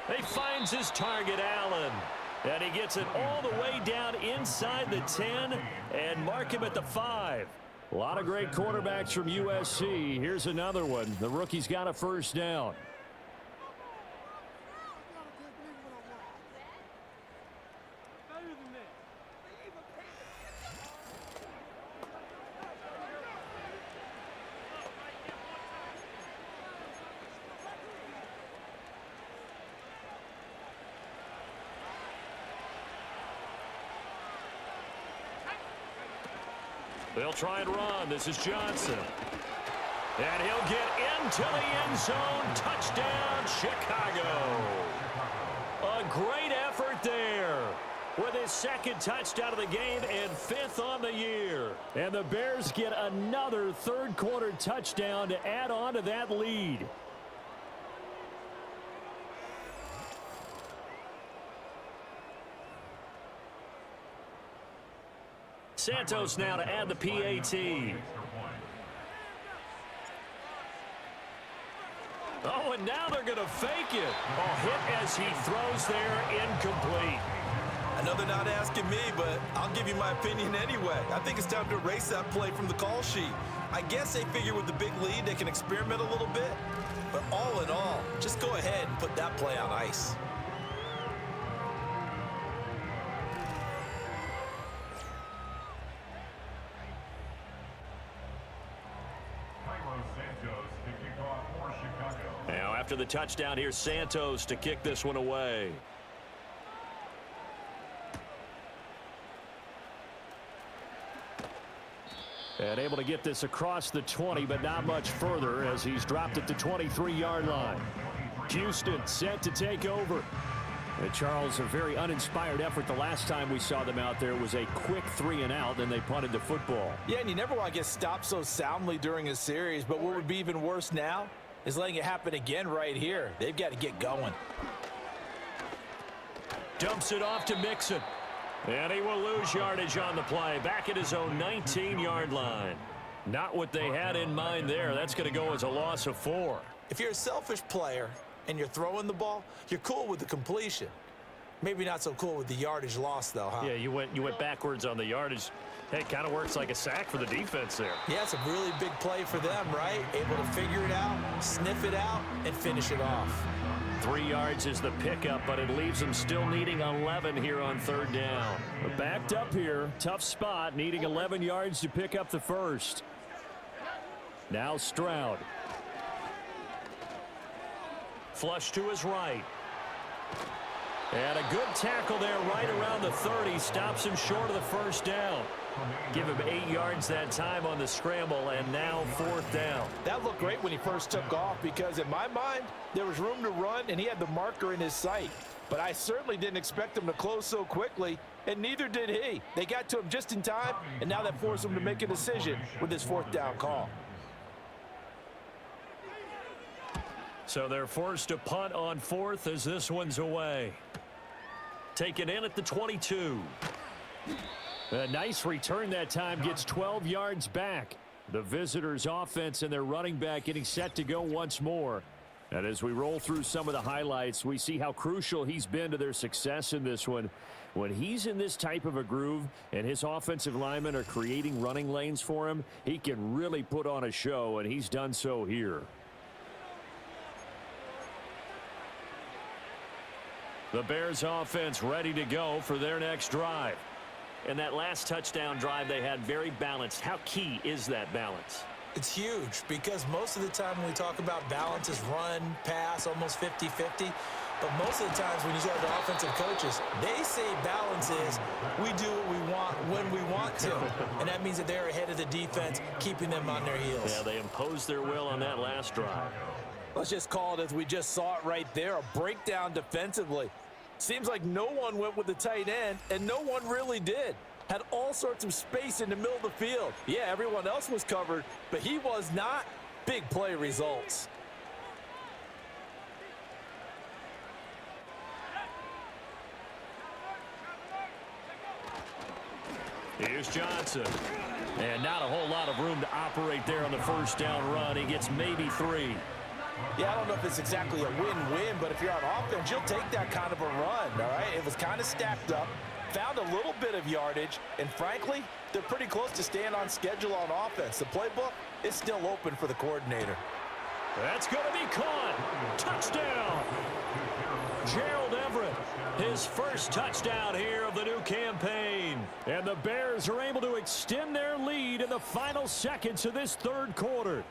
He finds his target, Allen. And he gets it all the way down inside the 10 and mark him at the 5. A lot of great quarterbacks from USC. Here's another one. The rookie's got a 1st down. They'll try and run. This is Johnson. And he'll get into the end zone. Touchdown, Chicago. A great effort there with his 2nd touchdown of the game and 5th on the year. And the Bears get another 3rd quarter touchdown to add on to that lead. Santos now to add the PAT. Oh, and now they're going to fake it. A hit as he throws there, incomplete. Another not asking me, but I'll give you my opinion anyway. I think it's time to erase that play from the call sheet. I guess they figure with the big lead they can experiment a little bit. But all in all, just go ahead and put that play on ice. Now after the touchdown, here's Santos to kick this one away. And able to get this across the 20, but not much further as he's dropped at the 23-yard line. Houston set to take over. And Charles, a very uninspired effort. The last time we saw them out there was a quick 3-and-out, and they punted the football. Yeah, and you never want to get stopped so soundly during a series, but what would be even worse now is letting it happen again right here. They've got to get going. Dumps it off to Mixon. And he will lose yardage on the play. Back at his own 19-yard line. Not what they had in mind there. That's going to go as a loss of 4. If you're a selfish player and you're throwing the ball, you're cool with the completion. Maybe not so cool with the yardage loss, though, huh? Yeah, you went backwards on the yardage. Hey, it kind of works like a sack for the defense there. Yeah, it's a really big play for them, right? Able to figure it out, sniff it out, and finish it off. 3 yards is the pickup, but it leaves them still needing 11 here on 3rd down. But backed up here, tough spot, needing 11 yards to pick up the 1st. Now Stroud. Flush to his right. And a good tackle there right around the 30. Stops him short of the 1st down. Give him 8 yards that time on the scramble, and now 4th down. That looked great when he first took off because in my mind, there was room to run, and he had the marker in his sight. But I certainly didn't expect him to close so quickly, and neither did he. They got to him just in time, and now that forced him to make a decision with his 4th down call. So they're forced to punt on 4th as this one's away. Taken in at the 22. A nice return that time, gets 12 yards back. The visitors' offense and their running back getting set to go once more. And as we roll through some of the highlights, we see how crucial he's been to their success in this one. When he's in this type of a groove and his offensive linemen are creating running lanes for him, he can really put on a show, and he's done so here. The Bears offense ready to go for their next drive. And that last touchdown drive they had very balanced. How key is that balance? It's huge because most of the time when we talk about balance is run, pass, almost 50-50. But most of the times when you talk to offensive coaches, they say balance is we do what we want when we want to. And that means that they're ahead of the defense, keeping them on their heels. Yeah, they imposed their will on that last drive. Let's just call it as we just saw it right there, a breakdown defensively. Seems like no one went with the tight end, and no one really did. Had all sorts of space in the middle of the field. Yeah, everyone else was covered, but he was not. Big play results. Here's Johnson. And not a whole lot of room to operate there on the first down run. He gets maybe 3. Yeah, I don't know if it's exactly a win-win, but if you're on offense, you'll take that kind of a run, all right? It was kind of stacked up, found a little bit of yardage, and frankly, they're pretty close to staying on schedule on offense. The playbook is still open for the coordinator. That's going to be caught. Touchdown. Gerald Everett, his first touchdown here of the new campaign. And the Bears are able to extend their lead in the final seconds of this third quarter.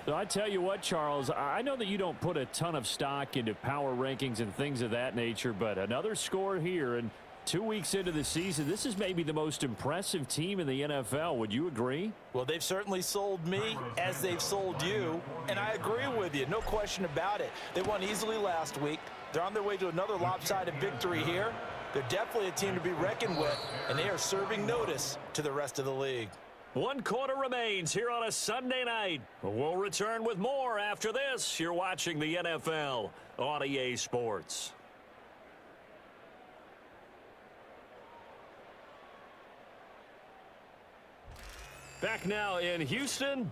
So I tell you what, Charles, I know that you don't put a ton of stock into power rankings and things of that nature, but another score here, and 2 weeks into the season, this is maybe the most impressive team in the NFL. Would you agree? Well, they've certainly sold me as they've sold you, and I agree with you, no question about it. They won easily last week. They're on their way to another lopsided victory here. They're definitely a team to be reckoned with, and they are serving notice to the rest of the league. 1 quarter remains here on a Sunday night. We'll return with more after this. You're watching the NFL on EA Sports. Back now in Houston.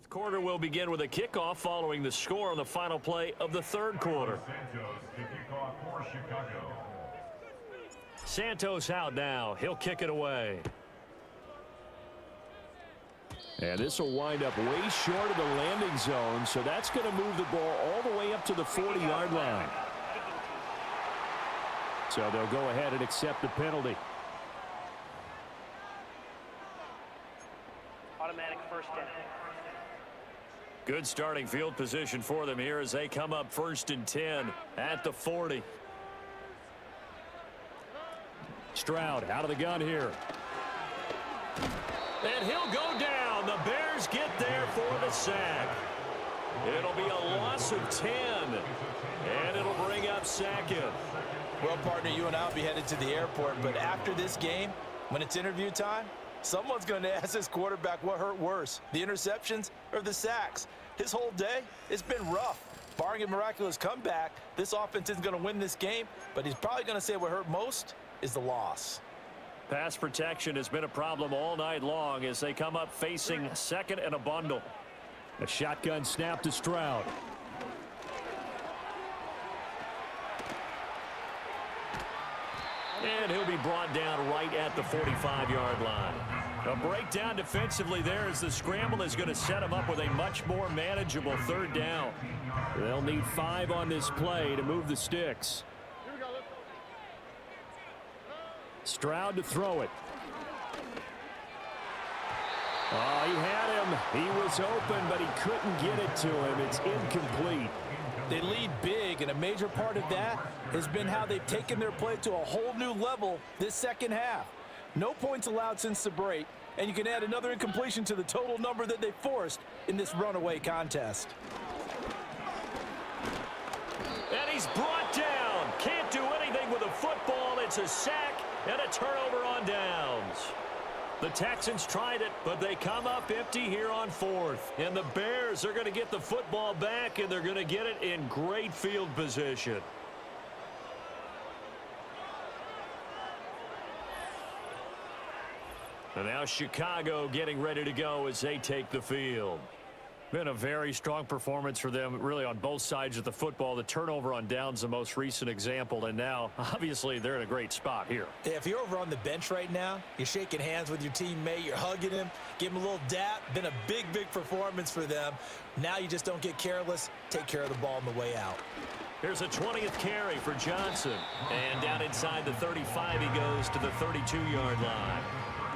Fourth quarter will begin with a kickoff following the score on the final play of the third quarter. Santos out now. He'll kick it away. And this will wind up way short of the landing zone, so that's going to move the ball all the way up to the 40-yard line. So they'll go ahead and accept the penalty. Automatic first down. Good starting field position for them here as they come up 1st and 10 at the 40. Stroud out of the gun here. And he'll go down. The Bears get there for the sack. It'll be a loss of 10. And it'll bring up second. Well, partner, you and I will be headed to the airport, but after this game, when it's interview time, someone's going to ask this quarterback what hurt worse, the interceptions or the sacks. His whole day, it's been rough. Barring a miraculous comeback, this offense isn't going to win this game, but he's probably going to say what hurt most is the loss. Pass protection has been a problem all night long as they come up facing second and a bundle. A shotgun snap to Stroud. And he'll be brought down right at the 45-yard line. A breakdown defensively there as the scramble is going to set him up with a much more manageable third down. They'll need 5 on this play to move the sticks. Stroud to throw it. Oh, he had him. He was open, but he couldn't get it to him. It's incomplete. They lead big, and a major part of that has been how they've taken their play to a whole new level this second half. No points allowed since the break, and you can add another incompletion to the total number that they forced in this runaway contest. And he's brought down. Can't do anything with a football. It's a sack and a turnover on downs. The Texans tried it, but they come up empty here on 4th. And the Bears are going to get the football back, and they're going to get it in great field position. And now Chicago getting ready to go as they take the field. Been a very strong performance for them, really, on both sides of the football. The turnover on downs, the most recent example, and now, obviously, they're in a great spot here. Yeah, if you're over on the bench right now, you're shaking hands with your teammate, you're hugging him, give him a little dap. Been a big, big performance for them. Now you just don't get careless. Take care of the ball on the way out. Here's a 20th carry for Johnson. And down inside the 35, he goes to the 32-yard line.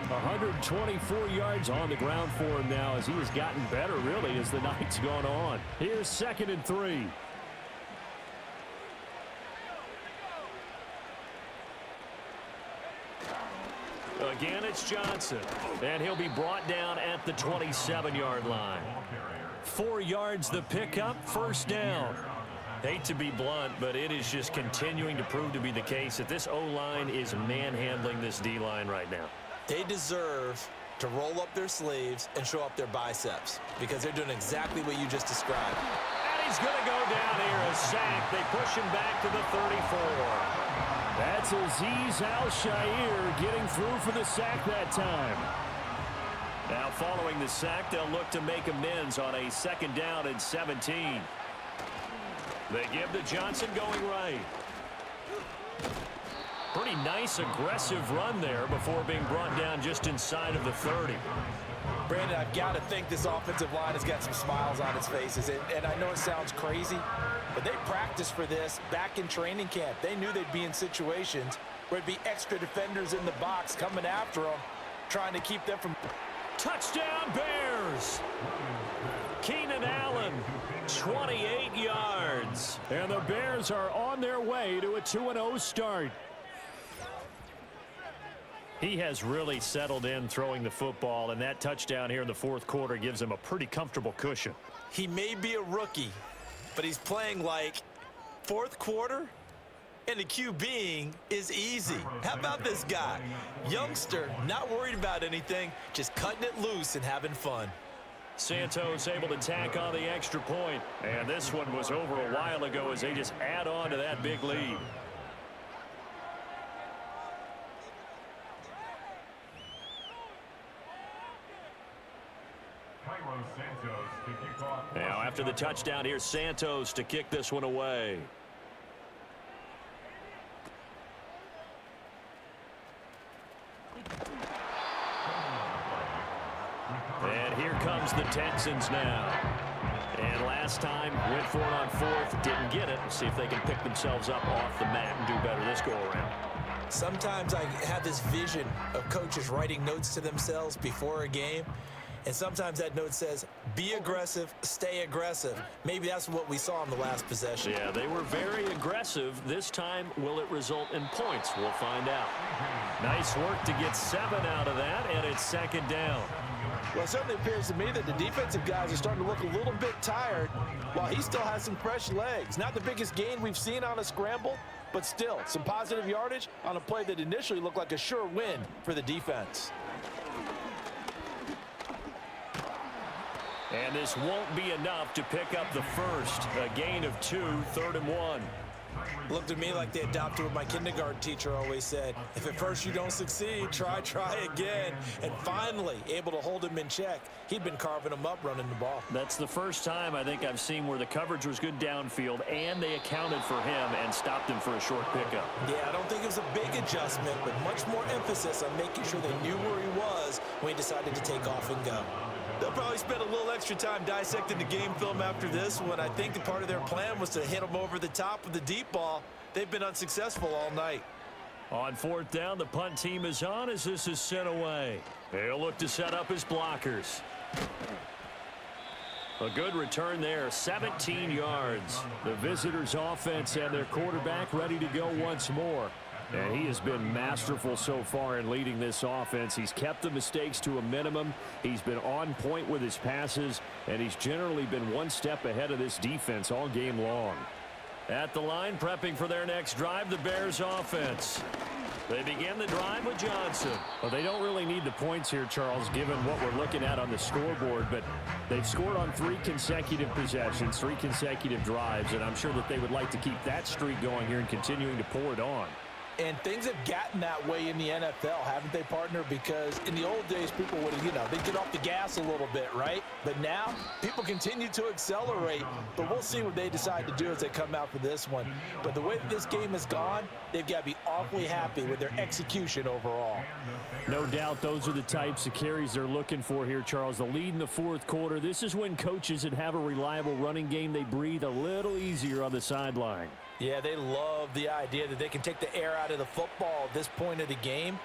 124 yards on the ground for him now as he has gotten better, really, as the night's gone on. Here's 2nd and 3. Again, it's Johnson. And he'll be brought down at the 27-yard line. 4 yards the pickup, 1st down. Hate to be blunt, but it is just continuing to prove to be the case that this O-line is manhandling this D-line right now. They deserve to roll up their sleeves and show up their biceps because they're doing exactly what you just described. And he's going to go down here, a sack. They push him back to the 34. That's Azeez Al-Shaair getting through for the sack that time. Now following the sack, they'll look to make amends on a 2nd down and 17. They give to Johnson going right. Pretty nice, aggressive run there before being brought down just inside of the 30. Brandon, I've got to think this offensive line has got some smiles on its faces. And I know it sounds crazy, but they practiced for this back in training camp. They knew they'd be in situations where it'd be extra defenders in the box coming after them, trying to keep them from... Touchdown, Bears! Keenan Allen, 28 yards. And the Bears are on their way to a 2-0 start. He has really settled in throwing the football, and that touchdown here in the 4th quarter gives him a pretty comfortable cushion. He may be a rookie, but he's playing like 4th quarter, and the QBing is easy. How about this guy? Youngster, not worried about anything, just cutting it loose and having fun. Santos able to tack on the extra point, and this one was over a while ago as they just add on to that big lead. Now after the touchdown, here's Santos to kick this one away. And here comes the Texans now. And last time, went for it on fourth, didn't get it. See if they can pick themselves up off the mat and do better this go-around. Sometimes I have this vision of coaches writing notes to themselves before a game. And sometimes that note says, be aggressive, stay aggressive. Maybe that's what we saw in the last possession. Yeah, they were very aggressive. This time, will it result in points? We'll find out. Nice work to get 7 out of that, and it's second down. Well, it certainly appears to me that the defensive guys are starting to look a little bit tired while he still has some fresh legs. Not the biggest gain we've seen on a scramble, but still some positive yardage on a play that initially looked like a sure win for the defense. And this won't be enough to pick up the first. A gain of 2, 3rd and 1. Looked to me like they adopted what my kindergarten teacher always said. If at first you don't succeed, try again. And finally, able to hold him in check. He'd been carving him up running the ball. That's the first time I think I've seen where the coverage was good downfield and they accounted for him and stopped him for a short pickup. Yeah, I don't think it was a big adjustment, but much more emphasis on making sure they knew where he was when he decided to take off and go. They'll probably spend a little extra time dissecting the game film after this one. I think the part of their plan was to hit him over the top of the deep ball. They've been unsuccessful all night. On 4th down, the punt team is on as this is sent away. They'll look to set up his blockers. A good return there, 17 yards. The visitors' offense and their quarterback ready to go once more. And he has been masterful so far in leading this offense. He's kept the mistakes to a minimum. He's been on point with his passes, and he's generally been one step ahead of this defense all game long. At the line, prepping for their next drive, the Bears offense. They begin the drive with Johnson. Well, they don't really need the points here, Charles, given what we're looking at on the scoreboard, but they've scored on 3 consecutive possessions, 3 consecutive drives, and I'm sure that they would like to keep that streak going here and continuing to pour it on. And things have gotten that way in the NFL, haven't they, partner? Because in the old days, people would, they'd get off the gas a little bit, right? But now, people continue to accelerate. But we'll see what they decide to do as they come out for this one. But the way that this game has gone, they've got to be awfully happy with their execution overall. No doubt those are the types of carries they're looking for here, Charles. The lead in the 4th quarter. This is when coaches that have a reliable running game, they breathe a little easier on the sideline. Yeah, they love the idea that they can take the air out of the football at this point of the game.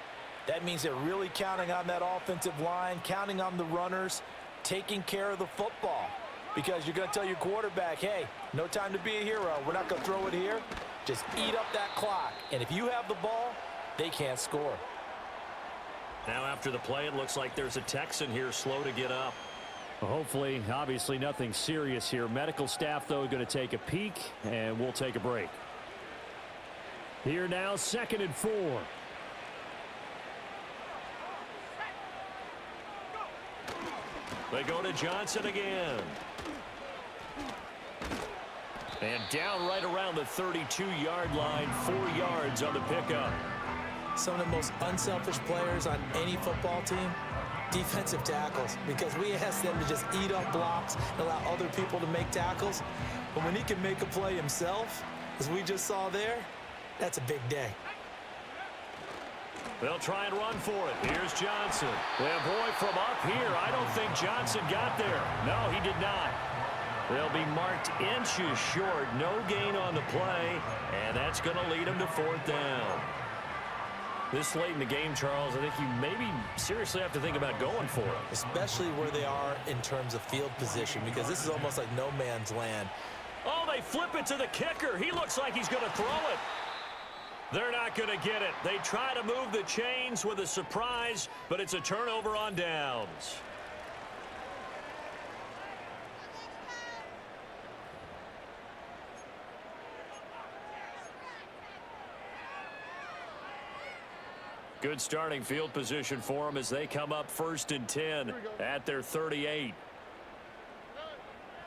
That means they're really counting on that offensive line, counting on the runners, taking care of the football. Because you're going to tell your quarterback, hey, no time to be a hero. We're not going to throw it here. Just eat up that clock. And if you have the ball, they can't score. Now after the play, it looks like there's a Texan here slow to get up. Hopefully, obviously nothing serious here. Medical staff, though, going to take a peek, and we'll take a break. Here now, 2nd and 4. They go to Johnson again. And down right around the 32-yard line, 4 yards on the pickup. Some of the most unselfish players on any football team, defensive tackles, because we ask them to just eat up blocks and allow other people to make tackles. But when he can make a play himself, as we just saw there, that's a big day. They'll try and run for it. Here's Johnson. Well, boy, from up here, I don't think Johnson got there. No, he did not. They'll be marked inches short. No gain on the play, and that's going to lead them to 4th down. This late in the game, Charles, I think you maybe seriously have to think about going for it. Especially where they are in terms of field position, because this is almost like no man's land. Oh, they flip it to the kicker. He looks like he's going to throw it. They're not going to get it. They try to move the chains with a surprise, but it's a turnover on downs. Good starting field position for them as they come up 1st and 10 at their 38.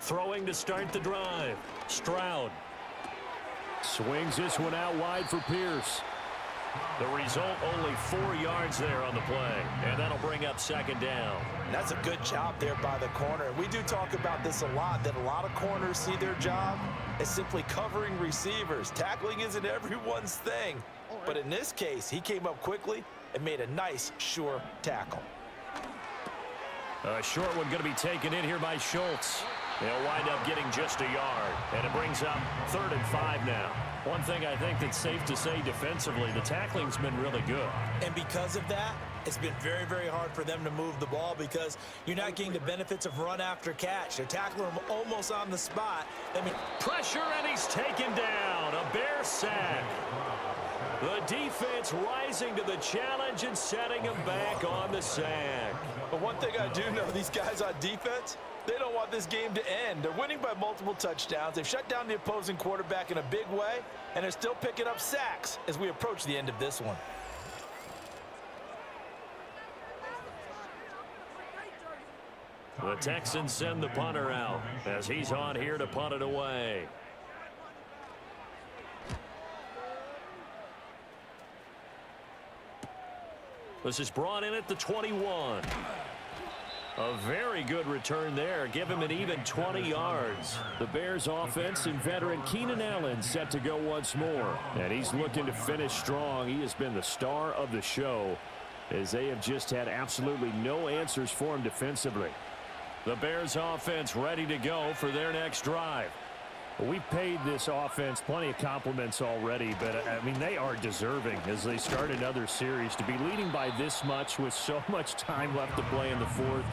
Throwing to start the drive. Stroud swings this one out wide for Pierce. The result, only 4 yards there on the play. And that'll bring up second down. That's a good job there by the corner. We do talk about this a lot, that a lot of corners see their job as simply covering receivers. Tackling isn't everyone's thing. But in this case, he came up quickly and made a nice, sure tackle. A short one going to be taken in here by Schultz. They'll wind up getting just a yard. And it brings up 3rd and 5 now. One thing I think that's safe to say defensively, the tackling's been really good. And because of that, it's been very, very hard for them to move the ball because you're not getting the benefits of run after catch. They're tackling him almost on the spot. I mean, pressure, and he's taken down. A Bear sack. The defense rising to the challenge and setting him back on the sack. But one thing I do know, these guys on defense, they don't want this game to end. They're winning by multiple touchdowns. They've shut down the opposing quarterback in a big way, and they're still picking up sacks as we approach the end of this one. The Texans send the punter out as he's on here to punt it away. This is brought in at the 21. A very good return there. Give him an even 20 yards. The Bears offense and veteran Keenan Allen set to go once more. And he's looking to finish strong. He has been the star of the show as they have just had absolutely no answers for him defensively. The Bears offense ready to go for their next drive. We've paid this offense plenty of compliments already, but, I mean, they are deserving as they start another series. To be leading by this much with so much time left to play in the fourth,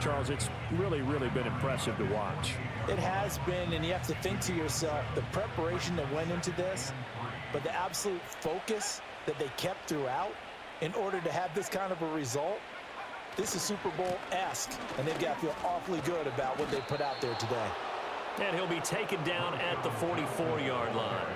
Charles, it's really, really been impressive to watch. It has been, and you have to think to yourself, the preparation that went into this, but the absolute focus that they kept throughout in order to have this kind of a result. This is Super Bowl-esque, and they've got to feel awfully good about what they put out there today. And he'll be taken down at the 44-yard line.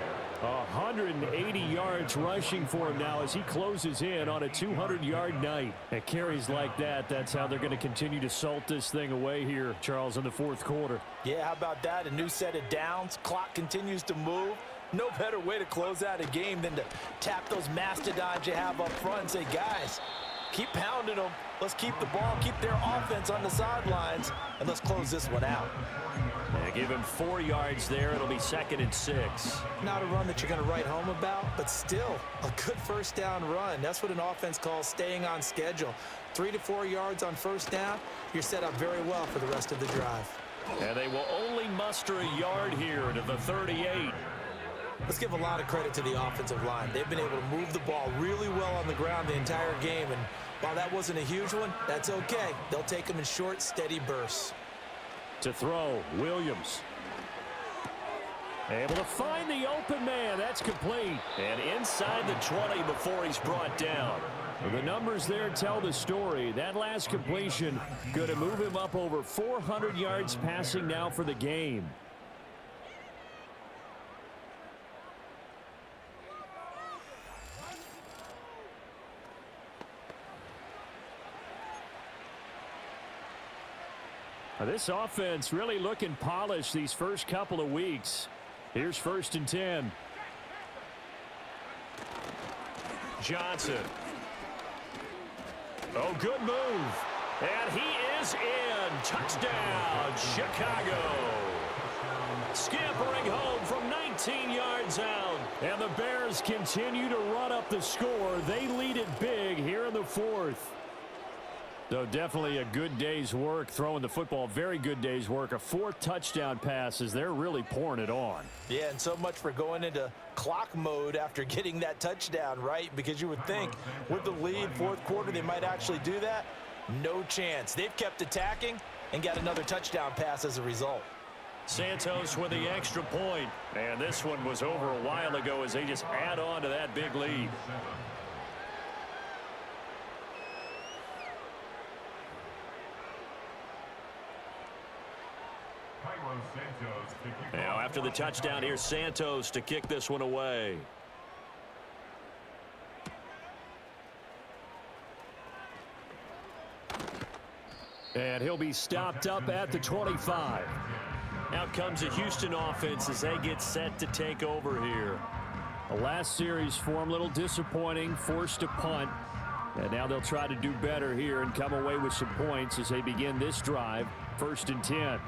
180 yards rushing for him now as he closes in on a 200-yard night. At carries like that, that's how they're going to continue to salt this thing away here, Charles, in the fourth quarter. Yeah, how about that? A new set of downs. Clock continues to move. No better way to close out a game than to tap those mastodons you have up front and say, guys, keep pounding them. Let's keep the ball, keep their offense on the sidelines, and let's close this one out. They give him 4 yards there. It'll be 2nd and 6. Not a run that you're going to write home about, but still a good first down run. That's what an offense calls staying on schedule. 3 to 4 yards on first down, you're set up very well for the rest of the drive. And they will only muster a yard here to the 38. Let's give a lot of credit to the offensive line. They've been able to move the ball really well on the ground the entire game, and while that wasn't a huge one, that's okay. They'll take them in short, steady bursts. To throw, Williams. Able to find the open man. That's complete. And inside the 20 before he's brought down. The numbers there tell the story. That last completion going to move him up over 400 yards passing now for the game. This offense really looking polished these first couple of weeks. Here's 1st and 10. Johnson. Oh, good move. And he is in. Touchdown, Chicago. Scampering home from 19 yards out. And the Bears continue to run up the score. They lead it big here in the fourth. So definitely a good day's work throwing the football. Very good day's work. A 4th touchdown pass as they're really pouring it on. Yeah, and so much for going into clock mode after getting that touchdown, right? Because you would think with the lead, fourth quarter, they might actually do that. No chance. They've kept attacking and got another touchdown pass as a result. Santos with the extra point. And this one was over a while ago as they just add on to that big lead. Now after the touchdown, here's Santos to kick this one away. And he'll be stopped up at the 25. Out comes the Houston offense as they get set to take over here. The last series for him, a little disappointing, forced to punt. And now they'll try to do better here and come away with some points as they begin this drive. 1st and 10.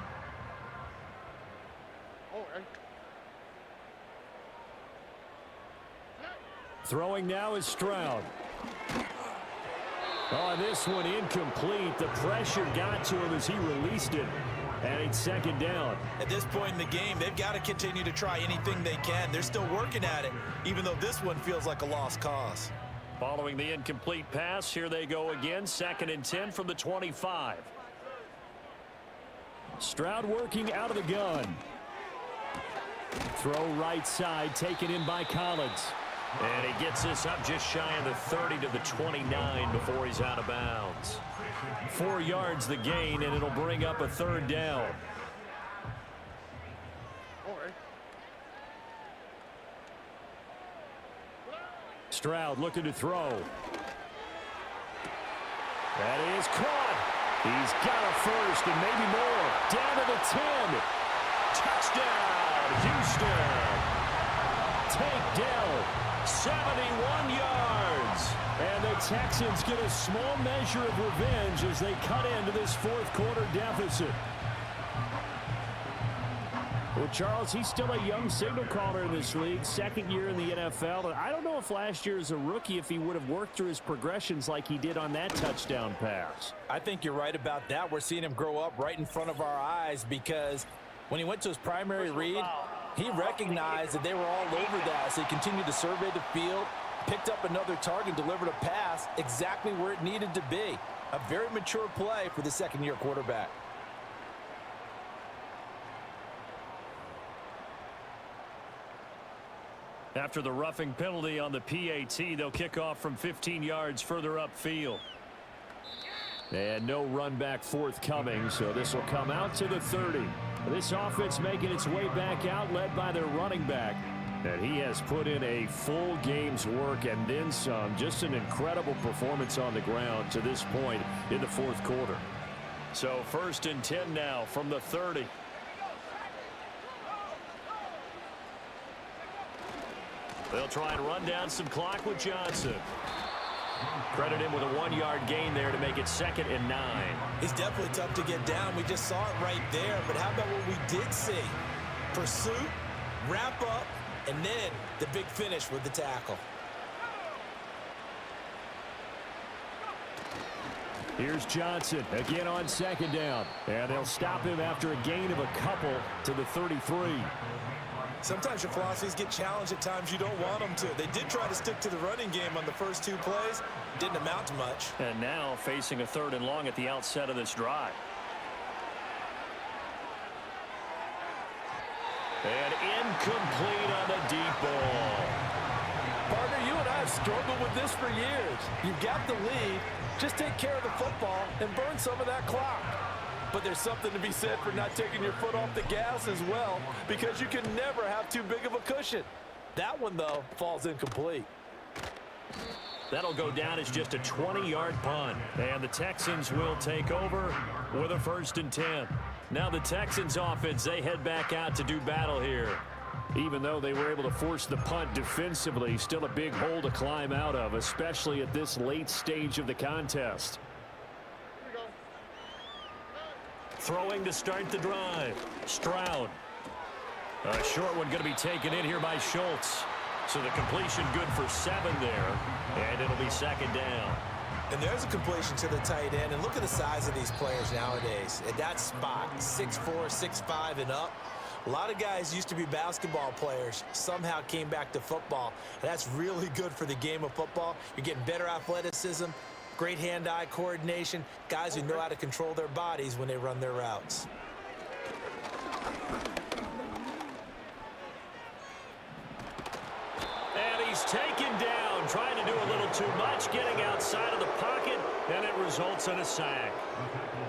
Throwing now is Stroud. Oh, this one incomplete. The pressure got to him as he released it. And it's 2nd down. At this point in the game, they've got to continue to try anything they can. They're still working at it, even though this one feels like a lost cause. Following the incomplete pass, here they go again. 2nd and 10 from the 25. Stroud working out of the gun. Throw right side, taken in by Collins. And he gets this up just shy of the 30 to the 29 before he's out of bounds. 4 yards the gain, and it'll bring up a 3rd down. Stroud looking to throw. That is caught. He's got a first and maybe more. Down to the 10. Touchdown, Houston. Takedown. 71 yards. And the Texans get a small measure of revenge as they cut into this 4th quarter deficit. Well, Charles, he's still a young signal caller in this league, 2nd year in the NFL. And I don't know if last year as a rookie, if he would have worked through his progressions like he did on that touchdown pass. I think you're right about that. We're seeing him grow up right in front of our eyes because when he went to his primary read, he recognized that they were all over that. So he continued to survey the field, picked up another target, delivered a pass exactly where it needed to be. A very mature play for the 2nd-year quarterback. After the roughing penalty on the PAT, they'll kick off from 15 yards further upfield. And no run back forthcoming, so this will come out to the 30. This offense making its way back out, led by their running back. And he has put in a full game's work and then some. Just an incredible performance on the ground to this point in the 4th quarter. So 1st and 10 now from the 30. They'll try and run down some clock with Johnson. Credit him with a 1-yard gain there to make it 2nd and 9. He's definitely tough to get down. We just saw it right there. But how about what we did see? Pursuit, wrap up, and then the big finish with the tackle. Here's Johnson again on 2nd down. And they'll stop him after a gain of a couple to the 33. Sometimes your philosophies get challenged at times you don't want them to. They did try to stick to the running game on the first 2 plays. Didn't amount to much. And now facing a 3rd and long at the outset of this drive. And incomplete on the deep ball. Partner, you and I have struggled with this for years. You've got the lead. Just take care of the football and burn some of that clock. But there's something to be said for not taking your foot off the gas as well, because you can never have too big of a cushion. That one, though, falls incomplete. That'll go down as just a 20-yard punt. And the Texans will take over with a 1st and 10. Now the Texans offense, they head back out to do battle here. Even though they were able to force the punt defensively, still a big hole to climb out of, especially at this late stage of the contest. Throwing to start the drive. Stroud. A short one going to be taken in here by Schultz. So the completion good for 7 there. And it'll be 2nd down. And there's a completion to the tight end. And look at the size of these players nowadays. At that spot, 6'4", 6'5", and up. A lot of guys used to be basketball players, somehow came back to football. And that's really good for the game of football. You're getting better athleticism, great hand-eye coordination, guys who know how to control their bodies when they run their routes. And he's taken down, trying to do a little too much, getting outside of the pocket, and it results in a sack.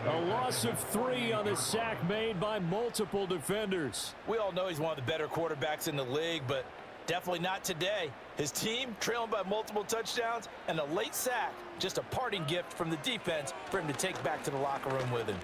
A loss of 3 on the sack made by multiple defenders. We all know he's one of the better quarterbacks in the league, but definitely not today. His team trailing by multiple touchdowns and a late sack. Just a parting gift from the defense for him to take back to the locker room with him.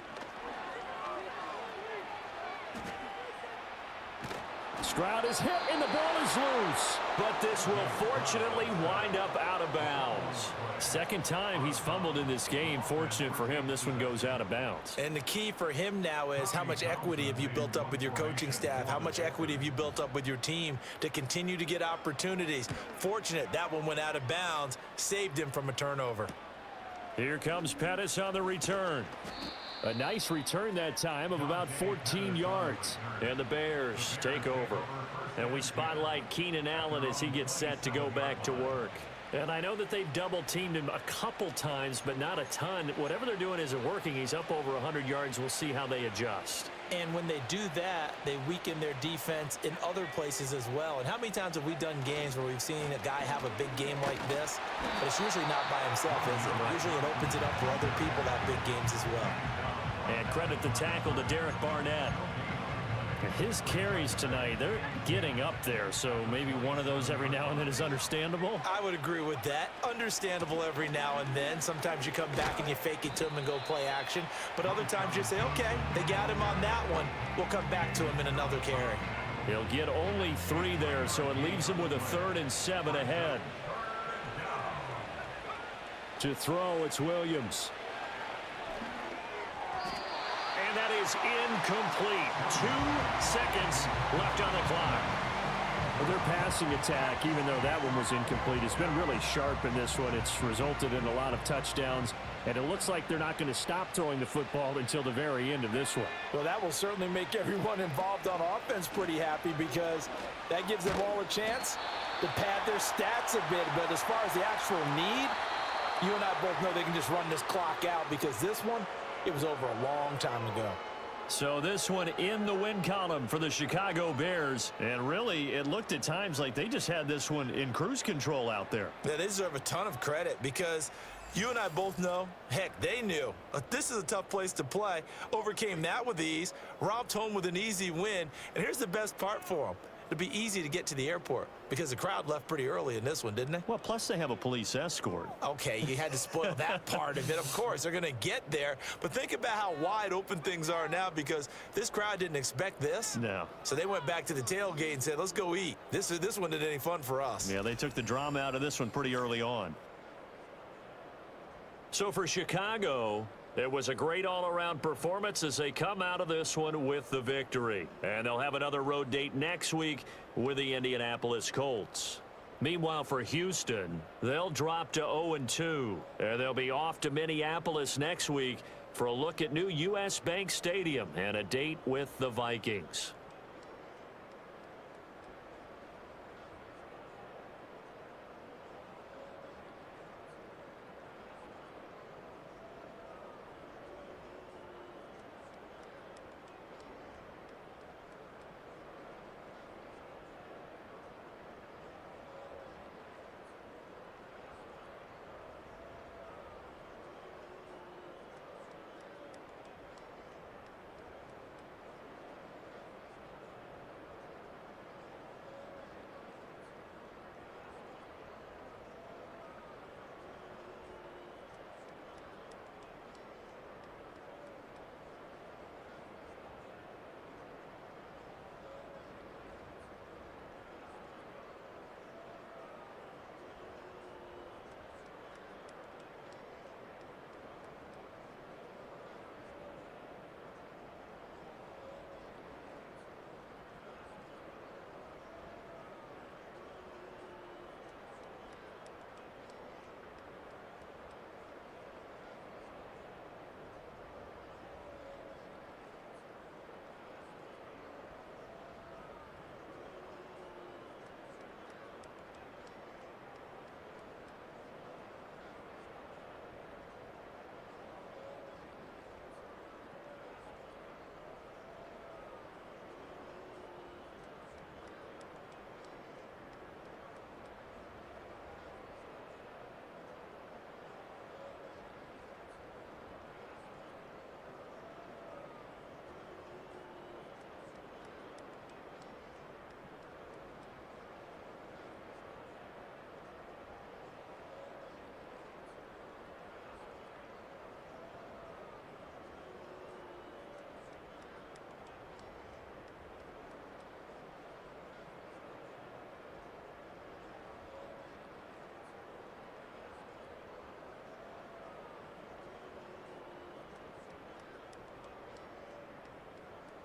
Stroud is hit, and the ball is loose. But this will fortunately wind up out of bounds. Second time he's fumbled in this game. Fortunate for him, this one goes out of bounds. And the key for him now is how much equity have you built up with your coaching staff? How much equity have you built up with your team to continue to get opportunities? Fortunate that one went out of bounds, saved him from a turnover. Here comes Pettis on the return. A nice return that time of about 14 yards. And the Bears take over. And we spotlight Keenan Allen as he gets set to go back to work. And I know that they've double-teamed him a couple times, but not a ton. Whatever they're doing isn't working. He's up over 100 yards. We'll see how they adjust. And when they do that, they weaken their defense in other places as well. And how many times have we done games where we've seen a guy have a big game like this, but it's usually not by himself, is it? Usually it opens it up for other people to have big games as well. And credit the tackle to Derek Barnett. His carries tonight, they're getting up there, so maybe one of those every now and then is understandable. I would agree with that. Understandable every now and then. Sometimes you come back and you fake it to him and go play action. But other times you say, okay, they got him on that one. We'll come back to him in another carry. He'll get only 3 there, so it leaves him with a 3rd and 7 ahead. To throw, it's Williams. And that is incomplete. 2 seconds left on the clock. Well, their passing attack, even though that one was incomplete, has been really sharp in this one. It's resulted in a lot of touchdowns, and it looks like they're not going to stop throwing the football until the very end of this one. Well, that will certainly make everyone involved on offense pretty happy because that gives them all a chance to pad their stats a bit. But as far as the actual need, you and I both know they can just run this clock out because this one, it was over a long time ago. So this one in the win column for the Chicago Bears. And really, it looked at times like they just had this one in cruise control out there. Yeah, they deserve a ton of credit because you and I both know, heck, they knew. This is a tough place to play. Overcame that with ease, romped home with an easy win. And here's the best part for them. It'll be easy to get to the airport because the crowd left pretty early in this one, didn't they? Well, plus they have a police escort. Okay, you had to spoil that part of it. Of course, they're going to get there. But think about how wide open things are now because this crowd didn't expect this. No. So they went back to the tailgate and said, let's go eat. This one isn't any fun for us. Yeah, they took the drama out of this one pretty early on. So for Chicago, it was a great all-around performance as they come out of this one with the victory. And they'll have another road date next week with the Indianapolis Colts. Meanwhile, for Houston, they'll drop to 0-2. And they'll be off to Minneapolis next week for a look at new U.S. Bank Stadium and a date with the Vikings.